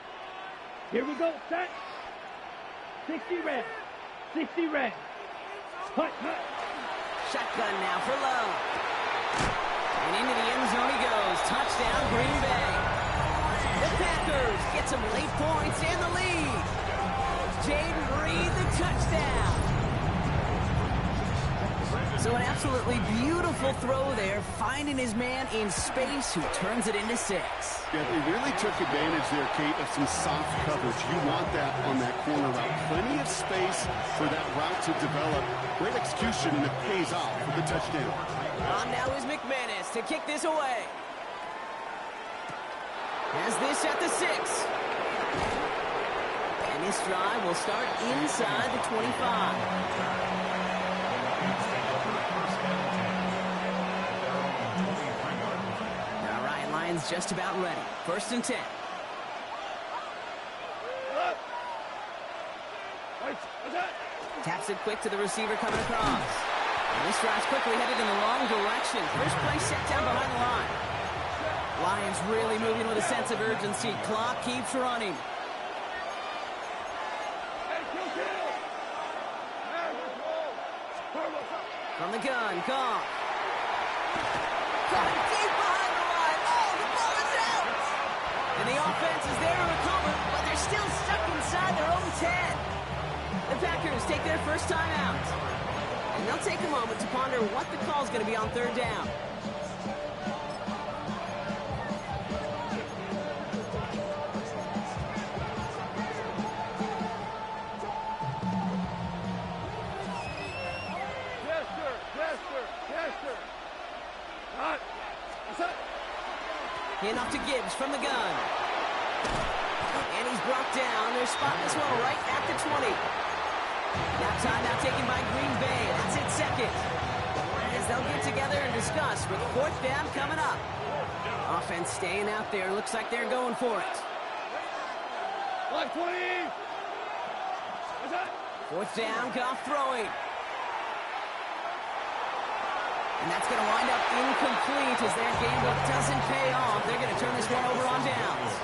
Here we go, set. 60 red. 60 red. Hut, hut. Shotgun now for Love. And into the end zone he goes. Touchdown, Green Bay. The Packers get some late points and the lead. Jaden Reed, the touchdown. So an absolutely beautiful throw there, finding his man in space who turns it into 6. Yeah, they really took advantage there, Kate, of some soft coverage. You want that on that corner route. Plenty of space for that route to develop. Great execution, and it pays off with the touchdown. On now is McManus to kick this away. Has this at the 6. And this drive will start inside the 25. Just about ready. 1st and 10. Taps it quick to the receiver coming across. And this drive's quickly headed in the wrong direction. First play set down behind the line. Lions really moving with a sense of urgency. Clock keeps running. From the gun, Goff. Coming deep behind the line. Oh, the ball is out! And the offense is there to recover, but they're still stuck inside their own 10. The Packers take their first time out. And they'll take a moment to ponder what the call is going to be on 3rd down. Hand off to Gibbs from the gun. And he's brought down. They're spotting this one right at the 20. Now timeout taken by Green Bay. That's it, 2nd. As they'll get together and discuss with 4th down coming up. Offense staying out there. Looks like they're going for it. 120. 4th down, Goff throwing. And And that's going to wind up incomplete as their gamble doesn't pay off. They're going to turn this one over on downs.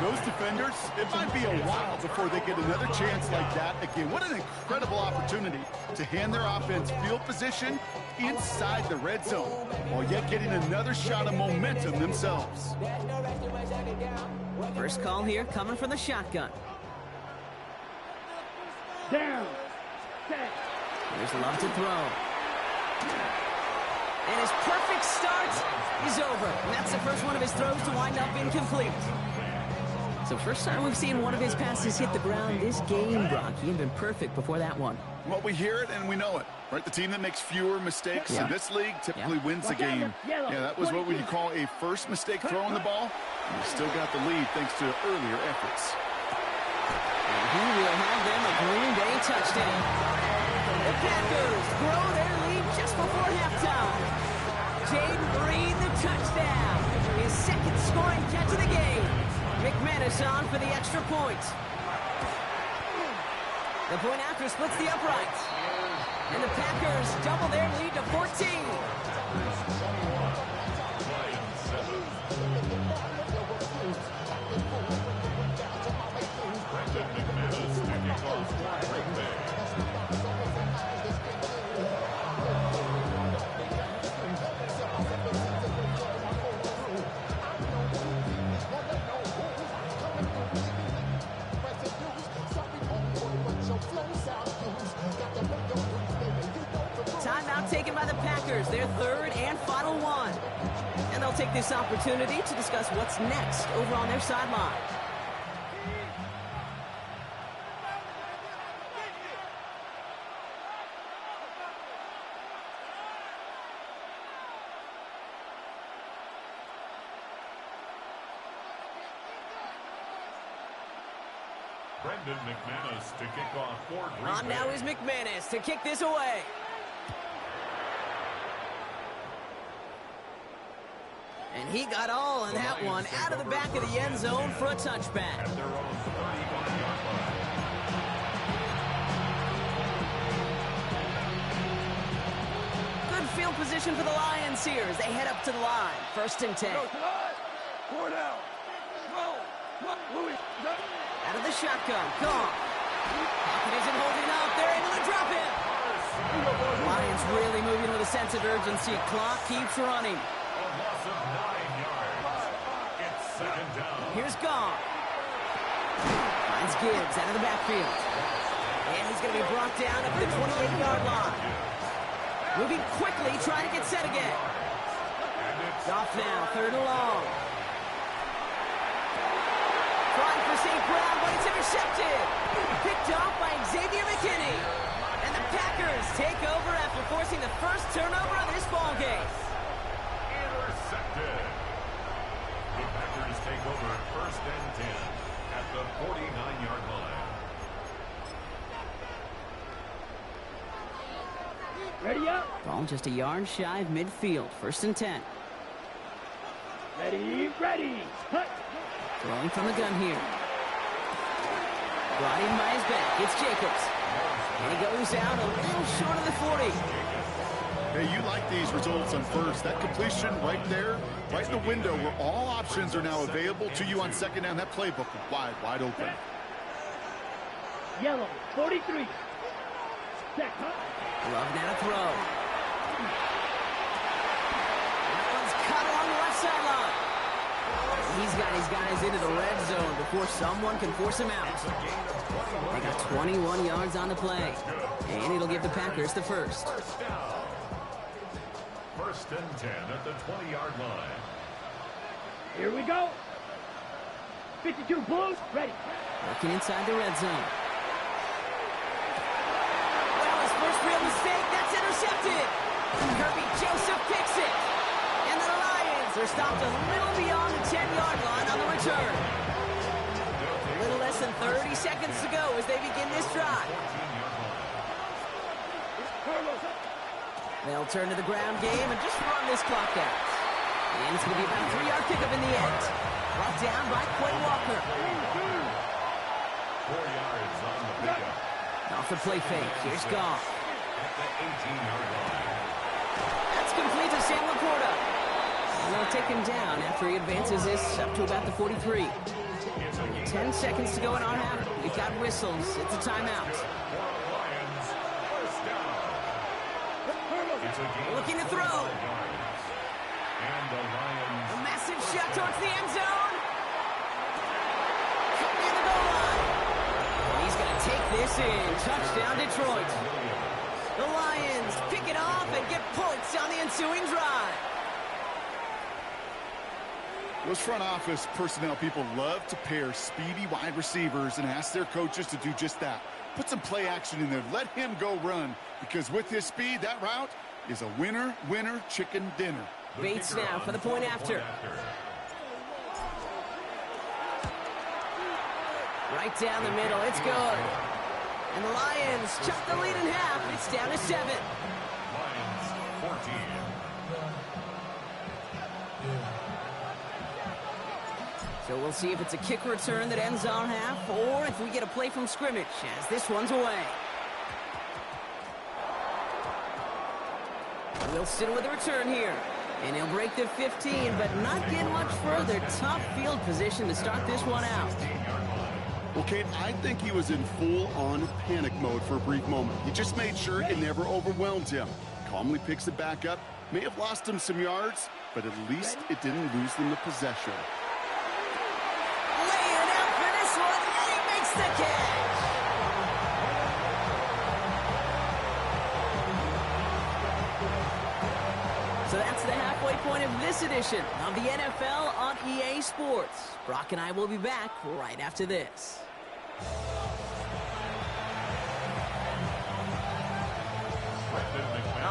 Those defenders, it might be a while before they get another chance like that again. What an incredible opportunity to hand their offense field position inside the red zone, while yet getting another shot of momentum themselves. First call here coming from the shotgun. Down. Set. There's Love to throw. And his perfect start is over. And that's the first one of his throws to wind up incomplete. So first time we've seen one of his passes hit the ground this game, Brock. He had been perfect before that one. Well, we hear it and we know it, right? The team that makes fewer mistakes in this league typically wins the game. Yeah, that was what we call a first mistake throwing the ball. And we still got the lead thanks to earlier efforts. And he will have them a Green Bay touchdown. The Packers grow their lead just before halftime. Jaden Reed, the touchdown. His second scoring catch of the game. McManus on for the extra point. The point after splits the uprights. And the Packers double their lead to 14. Timeout taken by the Packers, their third and final one. And they'll take this opportunity to discuss what's next over on their sideline. Brendan McManus to kick off for Green On now is McManus to kick this away. And he got all on that one out of the back of the end zone for a touchback. Good field position for the Lions here as they head up to the line. 1st and 10. Four down. Out of the shotgun. Gone. Pocket isn't holding up. They're able to drop him. Lions really moving with a sense of urgency. Clock keeps running. Here's Gone. Finds Gibbs out of the backfield. And he's going to be brought down at the 28-yard line. Moving quickly, trying to get set again. Off now, 3rd and long. Trying for St. Brown, but it's intercepted. Picked off by Xavier McKinney. And the Packers take over after forcing the first turnover of this ballgame. Intercepted. The Packers take over 1st and 10 at the 49-yard line. Ready up. Ball just a yard shy of midfield. 1st and 10. Ready, ready. Hut. Throwing from the gun here. Brought in by his back. It's Jacobs. And he goes out a little short of the 40. Hey, you like these results on first. That completion right there, right in the window where all options are now available to you on 2nd down. That playbook wide open. Yellow, 43. Set, Love now to throw. That one's cut along the left sideline. He's got his guys into the red zone before someone can force him out. They got 21 yards on the play. And it'll give the Packers the first. 1st and 10 at the 20-yard line. Here we go. 52 Blues, ready. Working inside the red zone. Well, his first real mistake, that's intercepted. Kirby Joseph picks it. And the Lions are stopped a little beyond the 10-yard line on the return. A little less than 30 seconds to go as they begin this drive. They'll turn to the ground game and just run this clock out. And it's going to be about a 3-yard pickup in the end. Brought down by Quay Walker. 4 yards on the pickup. Off the play fake. Here's Goff. At the 18-yard line. they'll take him down after he advances this up to about the 43. 10 seconds to go in our half. We've got whistles. It's a timeout. Looking to throw. A massive shot towards the end zone. Near the goal line. And he's going to take this in. Touchdown, Detroit. The Lions pick it off and get points on the ensuing drive. Those front office personnel people love to pair speedy wide receivers and ask their coaches to do just that. Put some play action in there. Let him go run, because with his speed, that route is a winner, winner, chicken dinner. Bates now for the point after. Right down the middle. It's good. And the Lions chuck the lead in half. It's down to 7. Lions 14. So we'll see if it's a kick return that ends our half, or if we get a play from scrimmage as this one's away. Wilson with a return here. And he'll break the 15, but not get much further. Tough field position to start this one out. Well, Kate, I think he was in full-on panic mode for a brief moment. He just made sure it never overwhelmed him. Calmly picks it back up. May have lost him some yards, but at least it didn't lose them the possession. Laying out for this one, and he makes the catch. So that's the halfway point of this edition of the NFL on EA Sports. Brock and I will be back right after this.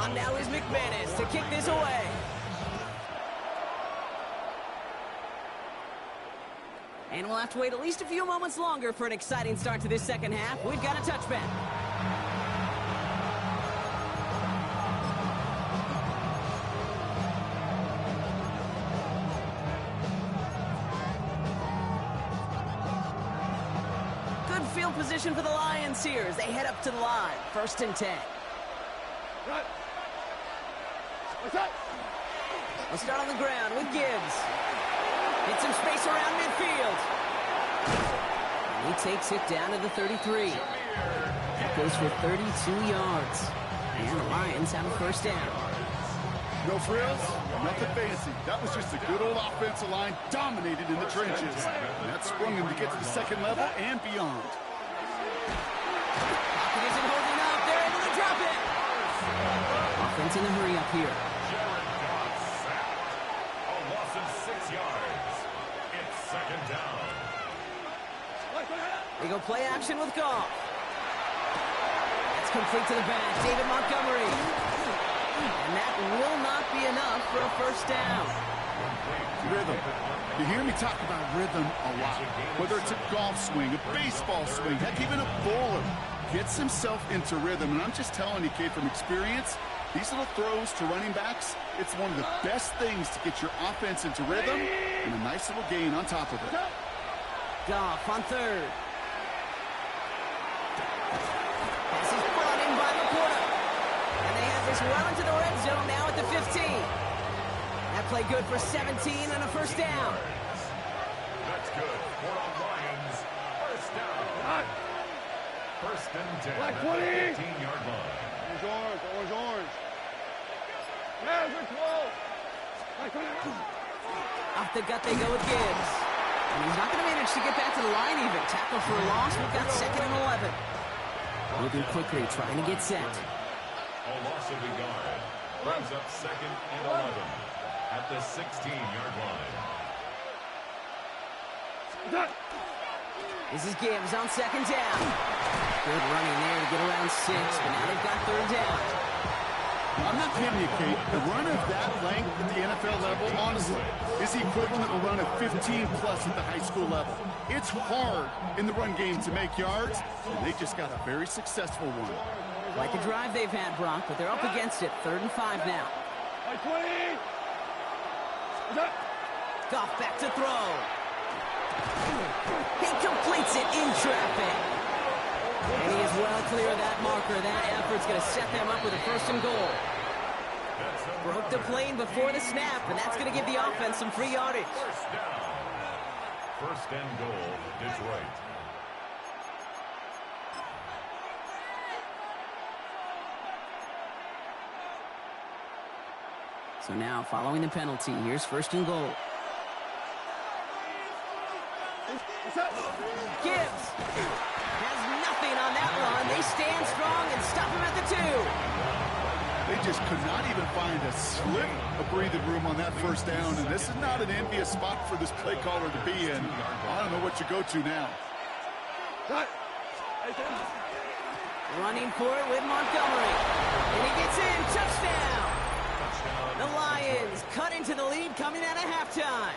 On now is McManus to kick this away. And we'll have to wait at least a few moments longer for an exciting start to this second half. We've got a touchback. Good field position for the Lions here as they head up to the line. 1st and 10. We'll start on the ground with Gibbs. Get some space around midfield. And he takes it down to the 33. That goes for 32 yards. And the Lions have a 1st down. No frills, nothing fancy. That was just a good old offensive line dominated in the trenches. And that sprung him to get to the 2nd level and beyond. Pocket isn't holding up. They're able to drop it. Offense in a hurry up here. Jared Goff sacked. A loss of 6 yards. It's 2nd down. They go play action with Goff. That's complete to the back. David Montgomery. And that will not be enough for a 1st down. Rhythm. You hear me talk about rhythm a lot. Whether it's a golf swing, a baseball swing, heck, even a bowler gets himself into rhythm. And I'm just telling you, kid, from experience, these little throws to running backs, it's one of the best things to get your offense into rhythm and a nice little gain on top of it. Goff on 3rd. Pass is brought in by Laporta. And they have this well into the red zone now at the 15. That play good for 17 and a 1st down. That's good for the Lions. 1st down. 1st and 10 at the 15-yard line. Orange. Off the gut they go with Gibbs. And he's not going to manage to get back to the line even. Tackle for a loss. We've got 2nd and 11. Moving quickly, trying to get set. A loss of a yard. Brings up 2nd and 11 at the 16-yard line. This is Gibbs on 2nd down. Good running there to get around 6, but now they've got 3rd down. I'm not kidding you, Kate. The run of that length at the NFL level, honestly, is the equivalent of a run of 15-plus at the high school level. It's hard in the run game to make yards, and they just got a very successful one. Like a drive they've had, Brock, but they're up against it. 3rd and 5 now. Goff back to throw. He completes it in traffic. And he is well clear of that marker. That effort's going to set them up with a 1st and goal. Broke the plane before the snap, and that's going to give the offense some free yardage. First down. First and goal, Detroit. So now, following the penalty, here's first and goal. Gibbs has nothing on that run. They stand strong and stop him at the 2. They just could not even find a slip of breathing room on that first down, and this is not an envious spot for this play caller to be in. I don't know what you go to now. Running for it with Montgomery. And he gets in. Touchdown! The Lions cut into the lead coming out of halftime.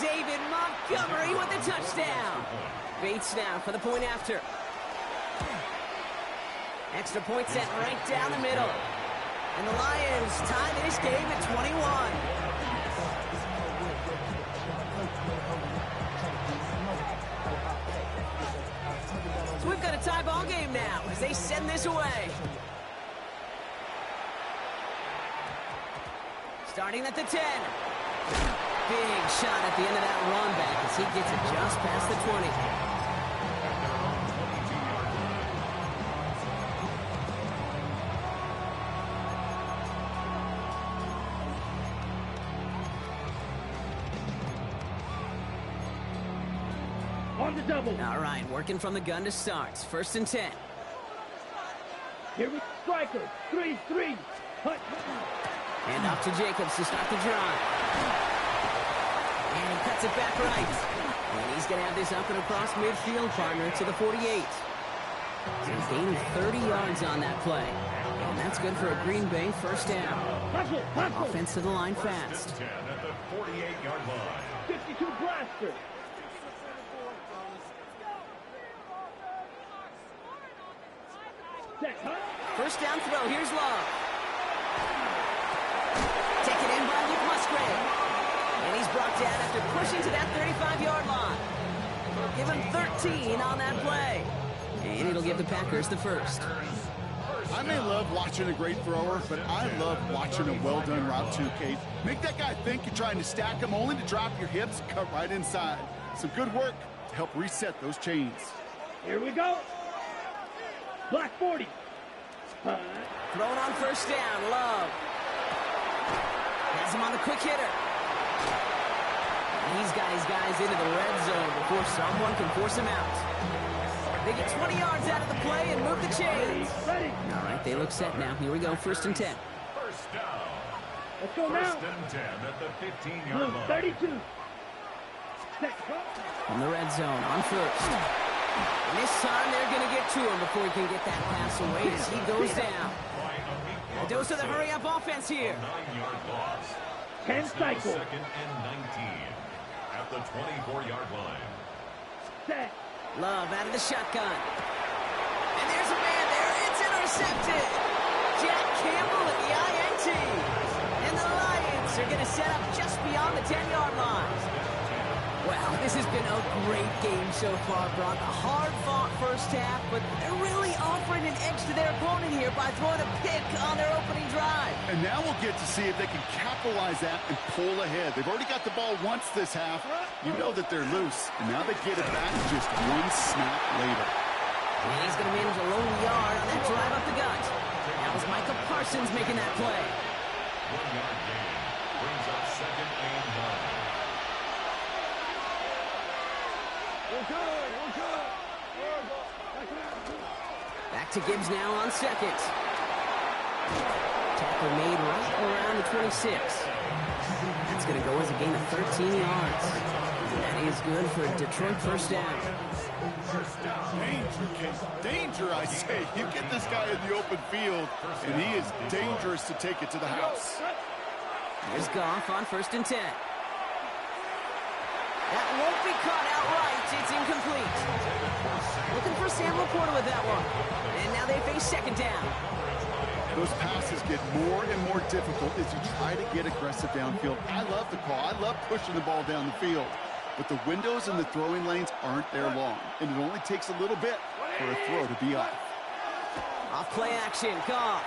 David Montgomery with the touchdown. Bates now for the point after. Extra point set right down the middle. And the Lions tie this game at 21. So we've got a tie ball game now as they send this away. Starting at the 10. Big shot at the end of that run back as he gets it just past the 20. On the double. All right, working from the gun to start. First and 10. Here we striker. 3-3. Hut. And off to Jacobs to start the drive. And he cuts it back right. And he's going to have this up and across midfield, partner, to the 48. So he's gained 30 yards on that play. And that's good for a Green Bay first down. Offense to the line fast. 10 at the 48-yard line. 52 blaster. First down throw. Here's Love. Taken in by Luke Musgrave. And he's brought down after pushing to that 35-yard line. Give him 13 on that play. And it'll give the Packers the first. I may love watching a great thrower, but I love watching a well-done route too, Kate. Make that guy think you're trying to stack him only to drop your hips, cut right inside. Some good work to help reset those chains. Here we go. Black 40. Thrown on first down, Love. Has him on the quick hitter. And he's got his guys into the red zone before someone can force him out. They get 20 yards out of the play and move the chains. All right, they look set now. Here we go, first and 10. First down. Let's go now. First and 10 at the 15-yard line. 32. From the red zone on first. And this time they're going to get to him before he can get that pass away as he goes down. A dose of the hurry-up offense here. 9-yard loss. 10 cycle. Second and 19 at the 24-yard line. Set. Love out of the shotgun. And there's a man there. It's intercepted. Jack Campbell with the INT. And the Lions are going to set up just beyond the 10-yard line. Well, this has been a great game so far, Brock. A hard-fought first half, but they're really offering an edge to their opponent here by throwing a pick on their opening drive. And now we'll get to see if they can capitalize that and pull ahead. They've already got the ball once this half. You know that they're loose, and now they get it back just one snap later. And he's going to manage a lone yard on that drive up the gut. That was Micah Parsons making that play. 1-yard gain brings up second and 9. Back to Gibbs now on second. Tackle made right around the 26. That's going to go as a gain of 13 yards. That is good for a Detroit first down. Danger, Kate. Danger, I say. You get this guy in the open field, and he is dangerous to take it to the house. Here's Goff on first and 10. That won't be caught outright. It's incomplete. Looking for Sam Laporta with that one. And now they face second down. Those passes get more and more difficult as you try to get aggressive downfield. I love the call. I love pushing the ball down the field. But the windows in the throwing lanes aren't there long. And it only takes a little bit for a throw to be off. Off play action. Goff.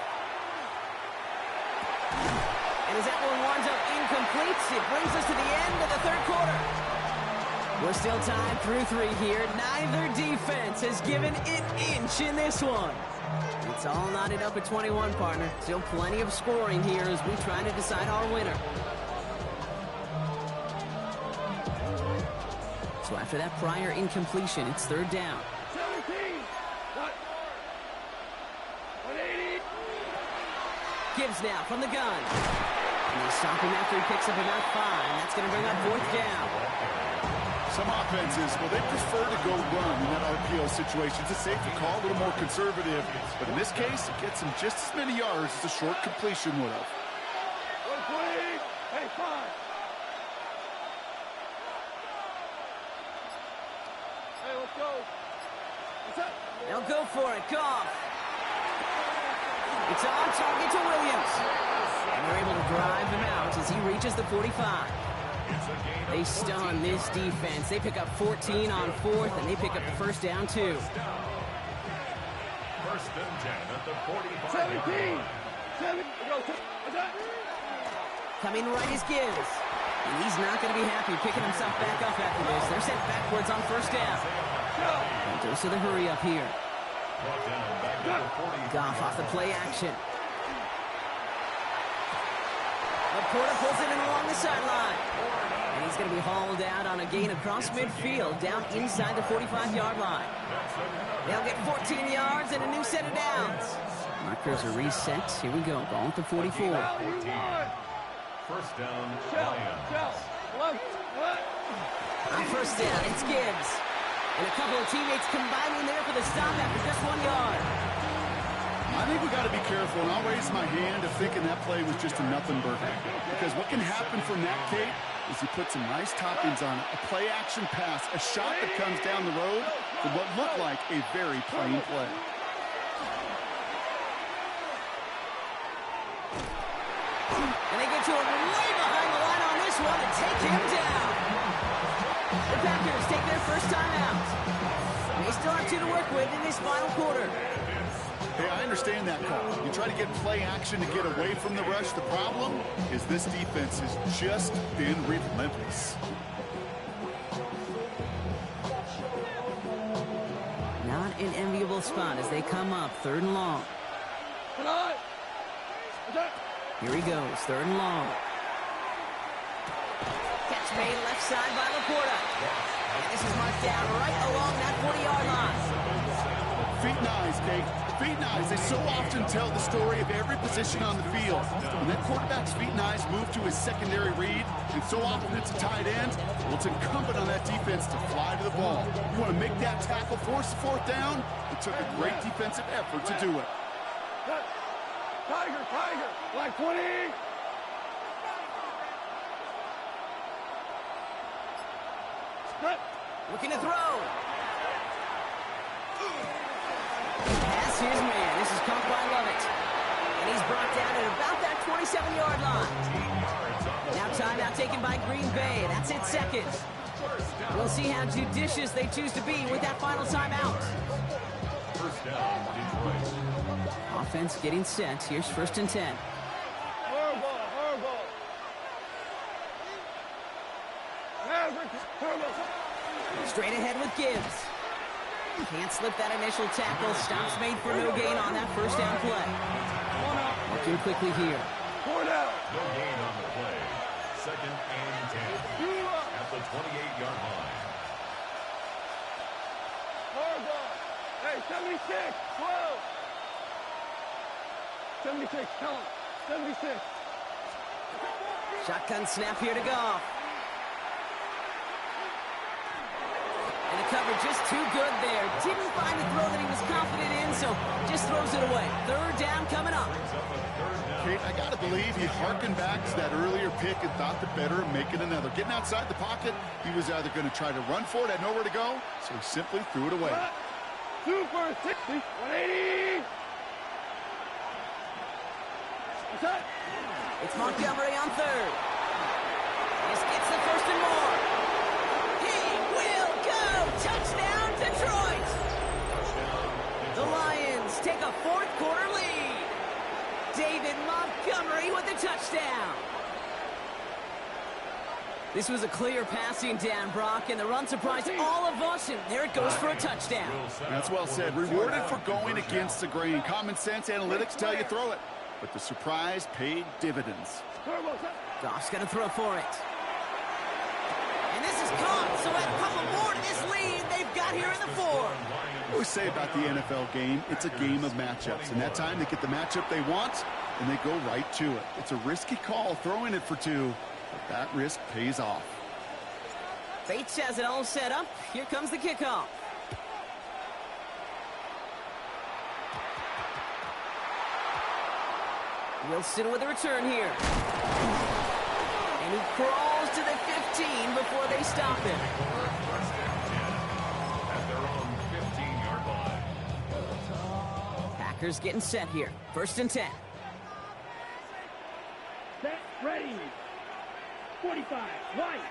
And as that one winds up incomplete, it brings us to the end of the third quarter. We're still tied through 3 here. Neither defense has given an inch in this one. It's all knotted up at 21, partner. Still plenty of scoring here as we try to decide our winner. So after that prior incompletion, it's third down. 17. 180. Gibbs now from the gun. And they stop him after he picks up about 5. That's going to bring up fourth down. Some offenses, well, they prefer to go run in that RPO situation. It's a safer call, a little more conservative. But in this case, it gets him just as many yards as a short completion would have. 120. Hey, 5. Hey, let's go. What's up? They'll go for it. Goff. It's on target to Williams. And they're able to drive him out as he reaches the 45. They stun this defense. They pick up 14 on 4th, and they pick up the first down, too. First and 10 at the 45. 17. 7. Coming right is Gibbs. And he's not going to be happy picking himself back up after this. They're sent backwards on first down. And goes to the hurry up here. Goff off the play action. Laporta pulls it in along the sideline. And he's going to be hauled out on a gain across midfield, down inside the 45-yard line. They'll get 14 yards and a new set of downs. Markers are reset. Here we go. Ball at the 44. First down, Lions. On first down, it's Gibbs. And a couple of teammates combining there for the stop after just 1 yard. I think we got to be careful, and I'll raise my hand of thinking that play was just a nothing burger. Because what can happen for Nat Tate is he puts some nice toppings on it. A play-action pass, a shot that comes down the road for what looked like a very plain play. And they get to him way behind the line on this one and take him down. The Packers take their first time out. And they still have 2 to work with in this final quarter. Hey, I understand that call. You try to get play action to get away from the rush. The problem is this defense has just been relentless. Not an enviable spot as they come up 3rd and long. Here he goes, 3rd and long. Catch made left side by Laporta. And this is marked down right along that 40-yard line. Feet and eyes, Kate. Feet and eyes. They so often tell the story of every position on the field. When that quarterback's feet and eyes move to his secondary read, and so often it's a tight end, well, it's incumbent on that defense to fly to the ball. You want to make that tackle, force the 4th down? It took a great defensive effort to do it. Tiger, Black 20. Looking to throw. Pass his man. This is caught by Lovett. And he's brought down at about that 27-yard line. Now timeout taken by Green Bay. That's it, 2nd. We'll see how judicious they choose to be with that final timeout. First down, Detroit. Offense getting set. Here's 1st and 10. Horrible. Straight ahead with Gibbs. Can't slip that initial tackle. Stops made for no gain on that first down play. Looking quickly here. No gain on the play. 2nd and 10 at the 28-yard line. Hey, 76. Whoa. 76. Tell him. 76. Shotgun snap here to Goff. And the cover just too good there. Didn't find a throw that he was confident in, so just throws it away. 3rd down coming up. Kate, I got to believe he harkened back to that earlier pick and thought the better of making another. Getting outside the pocket, he was either going to try to run for it, had nowhere to go, so he simply threw it away. 2 for 60. 180. What's that? It's Montgomery on 3rd. This gets the 1st and more. He will go. Touchdown, Detroit. The Lions take a 4th quarter lead. David Montgomery with the touchdown. This was a clear passing down, Brock, and the run surprised all of us, and there it goes for a touchdown. That's well said. Rewarded for going against the grain. Common sense analytics tell you throw it, but the surprise paid dividends. Goff's going to throw for it. And this is caught, so add a couple more to this lead they've got here in the fourth. I always say about the NFL game, it's a game of matchups. And that time they get the matchup they want, and they go right to it. It's a risky call throwing it for two, but that risk pays off. Bates has it all set up. Here comes the kickoff. Wilson with a return here. And he crawls to the 15 before they stop him. At their own 15-yard line. Packers getting set here. 1st and 10. Set, ready. 45, right.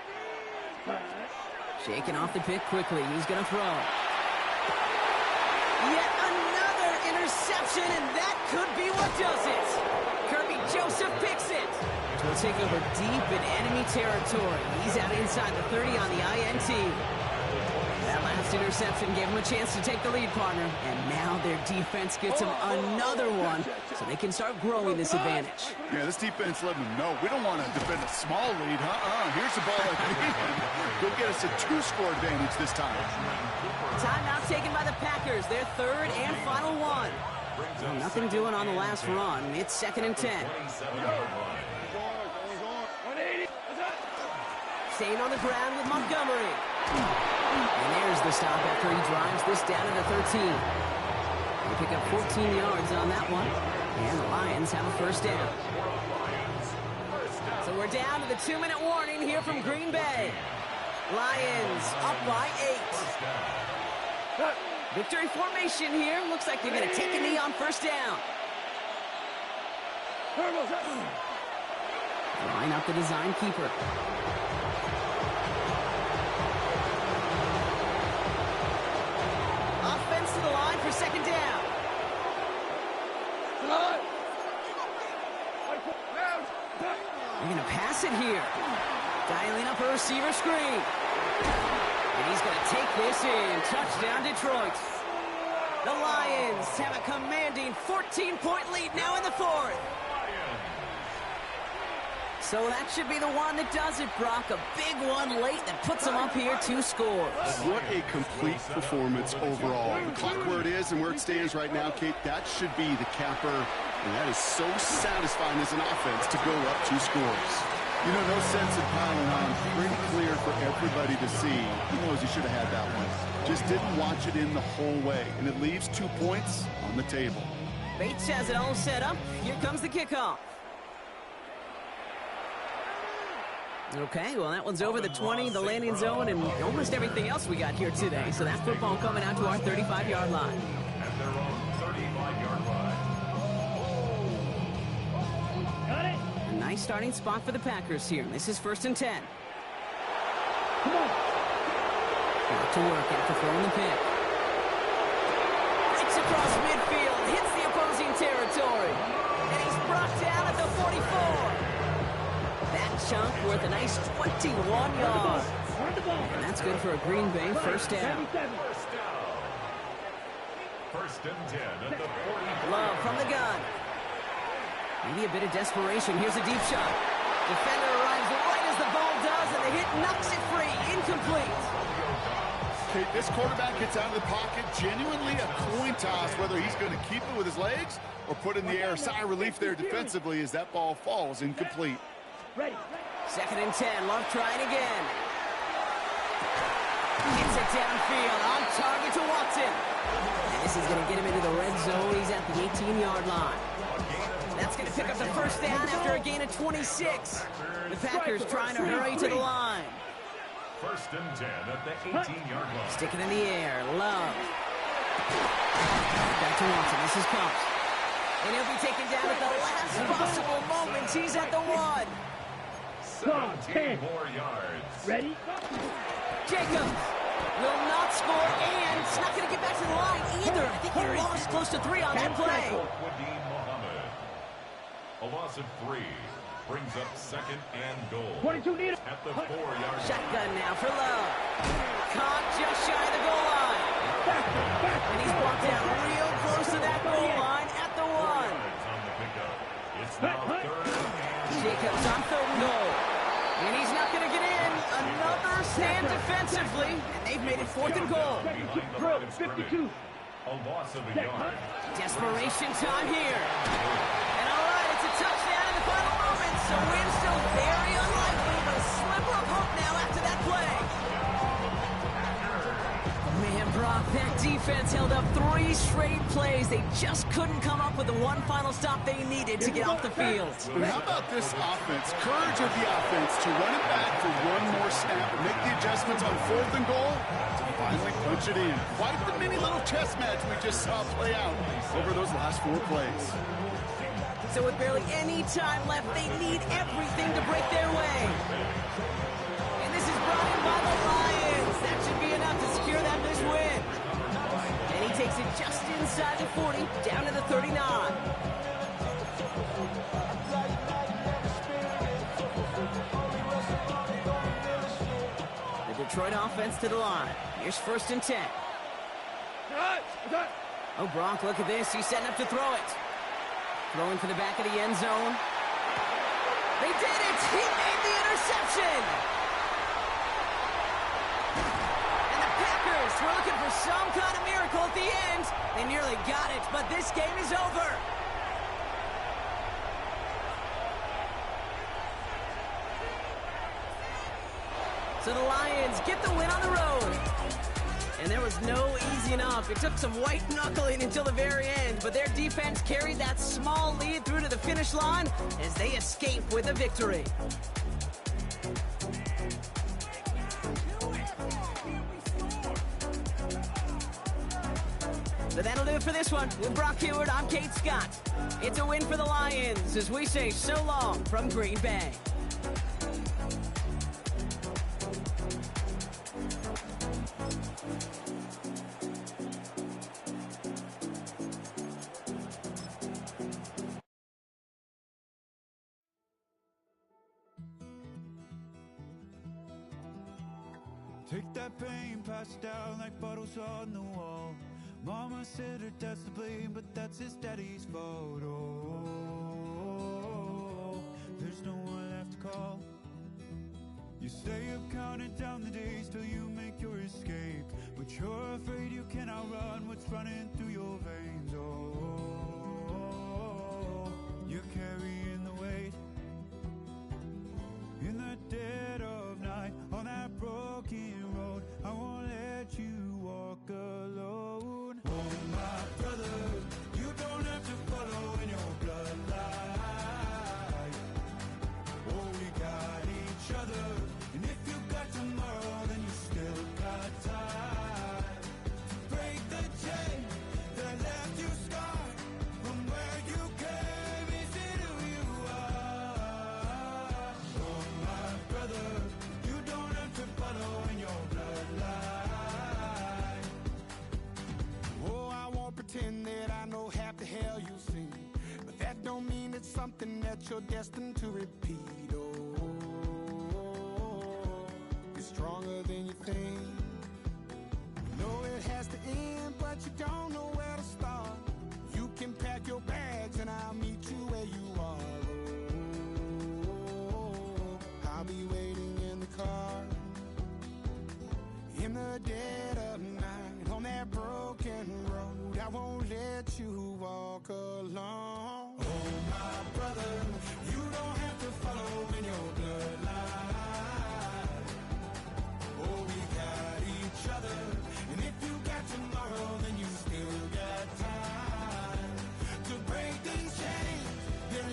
Shaking off the pick quickly. He's going to throw. Yet another interception, and that could be what does it. Kirby Joseph picks it. We'll take over deep in enemy territory. He's out inside the 30 on the INT. That last interception gave him a chance to take the lead, partner. And now their defense gets them another one, so they can start growing this advantage. Yeah, this defense letting them know we don't want to defend a small lead. Here's the ball again. Go get us a 2-score advantage this time. Timeout taken by the Packers. Their 3rd and final one. Well, nothing doing on the last run. It's 2nd and 10. Staying on the ground with Montgomery. And there's the stop after he drives this down to the 13. They pick up 14 yards on that one. And the Lions have a 1st down. So we're down to the 2-minute warning here from Green Bay. Lions up by 8. Victory formation here. Looks like they're going to take a knee on 1st down. Line up the design keeper. Offense to the line for 2nd down. They're going to pass it here. Dialing up a receiver screen. And he's going to take this in. Touchdown, Detroit. The Lions have a commanding 14-point lead now in the 4th. So that should be the one that does it, Brock. A big one late that puts them up here 2 scores. What a complete performance overall. The clock where it is and where it stands right now, Kate, that should be the capper. And that is so satisfying as an offense to go up 2 scores. You know, no sense in piling on. Pretty clear for everybody to see. He knows he should have had that one. Just didn't watch it in the whole way. And it leaves 2 points on the table. Bates has it all set up. Here comes the kickoff. Okay, well, that one's over the 20, the landing zone, and almost everything else we got here today. So that football coming out to our 35-yard line. At their own 35-yard line. Got it. A nice starting spot for the Packers here. This is 1st and 10. Come on. Back to work after throwing the pick. Breaks across midfield, hits the opposing territory. And he's brought down at the 44. That chunk worth a nice 21 yards. And that's good for a Green Bay 1st down. 1st and 10 at the 40. Love from the gun. Maybe a bit of desperation. Here's a deep shot. Defender arrives right as the ball does, and the hit knocks it free. Incomplete. Okay, this quarterback gets out of the pocket. Genuinely a coin toss whether he's going to keep it with his legs or put it in the air. Sigh of relief there defensively as that ball falls incomplete. Ready. 2nd and 10. Love trying again. Gets it downfield. On target to Watson. And this is going to get him into the red zone. He's at the 18-yard line. That's going to pick up the 1st down after a gain of 26. The Packers trying to hurry to the line. 1st and 10 at the 18-yard line. Stick it in the air. Love. Back to Watson. This is Cox. And he'll be taken down at the last possible moment. He's at the 1. 17 more yards. Ready? Jacobs will not score, and it's not going to get back to the line either. I think he lost close to 3 on that play. A loss of 3. Brings up second and goal. 22 needed. At the 4-yard. Shotgun now for Love. Caught just shy of the goal line. And he's brought down real close to that goal line at the 1. On the pickup. It's now third and Jacobs on 3rd and goal. And he's not going to get in. Another stand defensively. And they've made it 4th and goal. behind the line of scrimmage. A loss of a yard. Desperation time here. And all right, it's a touchdown in the final moments. So win still very unlikely, but a sliver of hope now after that play. Man, Brock, that defense held up 3 straight plays. They just couldn't come up with the one final stop they needed to get off the field. But how about this offense? Courage of the offense to run it back for one more snap and make the adjustments on 4th and goal to finally punch it in. Quite the mini little chess match we just saw play out over those last 4 plays. So with barely any time left, they need everything to break their way. And this is brought in by the Lions. That should be enough to secure that this win. And he takes it just inside the 40, down to the 39. The Detroit offense to the line. Here's 1st and 10. Oh, Gronk, look at this. He's setting up to throw it. Throwing for the back of the end zone. They did it! He made the interception! And the Packers were looking for some kind of miracle at the end. They nearly got it, but this game is over. So the Lions get the win on the road. And there was no easing up. It took some white knuckling until the very end, but their defense carried that small lead through to the finish line as they escape with a victory. So that'll do it for this one. With Brock Huard, I'm Kate Scott. It's a win for the Lions as we say so long from Green Bay. Take that pain, pass it down like bottles on the wall. Mama said her dad's to blame, but that's his daddy's fault. Oh, there's no one left to call. You stay up counting down the days till you make your escape, but you're afraid you cannot run what's running through your veins. Oh, you're carrying the weight in the dead of night on that broken road. I won't let you walk alone. Oh my brother, you don't have to follow in your bloodline. Oh, we got each other, and if you got tomorrow, then you still got time. Break the chain that left you scarred from where you came into who you are. Oh my brother, you don't have to follow in your bloodline. Oh, I won't pretend that I know half the hell you've seen, but that don't mean it's something that you're destined to repeat. Oh, you're stronger than you think. You know it has to end, but you don't know where to start. You can pack your bags and I'll meet you where you are. Oh, I'll be waiting in the car in the dead of night on that broken road. I won't let you walk alone. Oh my brother, you don't have to follow in your bloodline. Oh, we got each other, and if you got tomorrow, then you still got time to break these chains that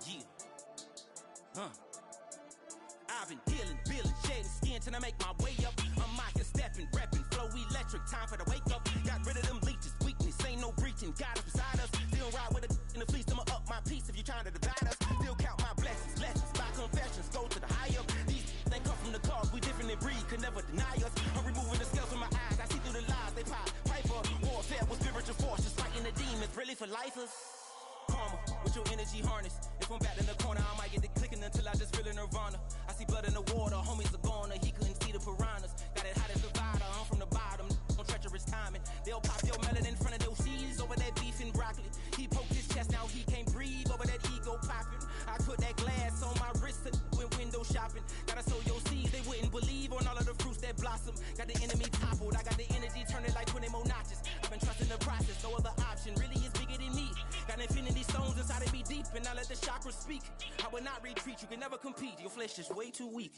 Yeah. I've been healing, feeling, shedding skin till I make my way up. I'm out here stepping, repping, flow electric, time for the wake up. Got rid of them leeches, weakness, ain't no breaching. God is beside us, still ride with a in the fleece. I'ma up my piece if you're trying to divide us. Still count my blessings, lessons, my confessions, go to the high up. These they come from the cause, we different in breed, could never deny us. I'm removing the scales from my eyes, I see through the lies they pop. Piper, warfare with spiritual force, just fighting the demons, really for lifers. Karma, with your energy harness. If I'm back in the corner, I might get the clicking until I just feel a nirvana. I see blood in the water, homies are gone, he couldn't see the piranhas. Got it hot as Nevada, I'm from the bottom, on treacherous timing. They'll pop your melon in front of those seeds over that beef and broccoli. He poked his chest, now he can't breathe over that ego popping. I put that glass on my wrist when window shopping. Gotta sow your seeds, they wouldn't believe on all of the fruits that blossom. Got the enemy toppled, I got the energy turning like 20 more notches. I've been trusting the process, no other option really is bigger than me. Got infinity stones inside of me deep, and I let the chakras speak. I will not retreat, you can never compete, your flesh is way too weak.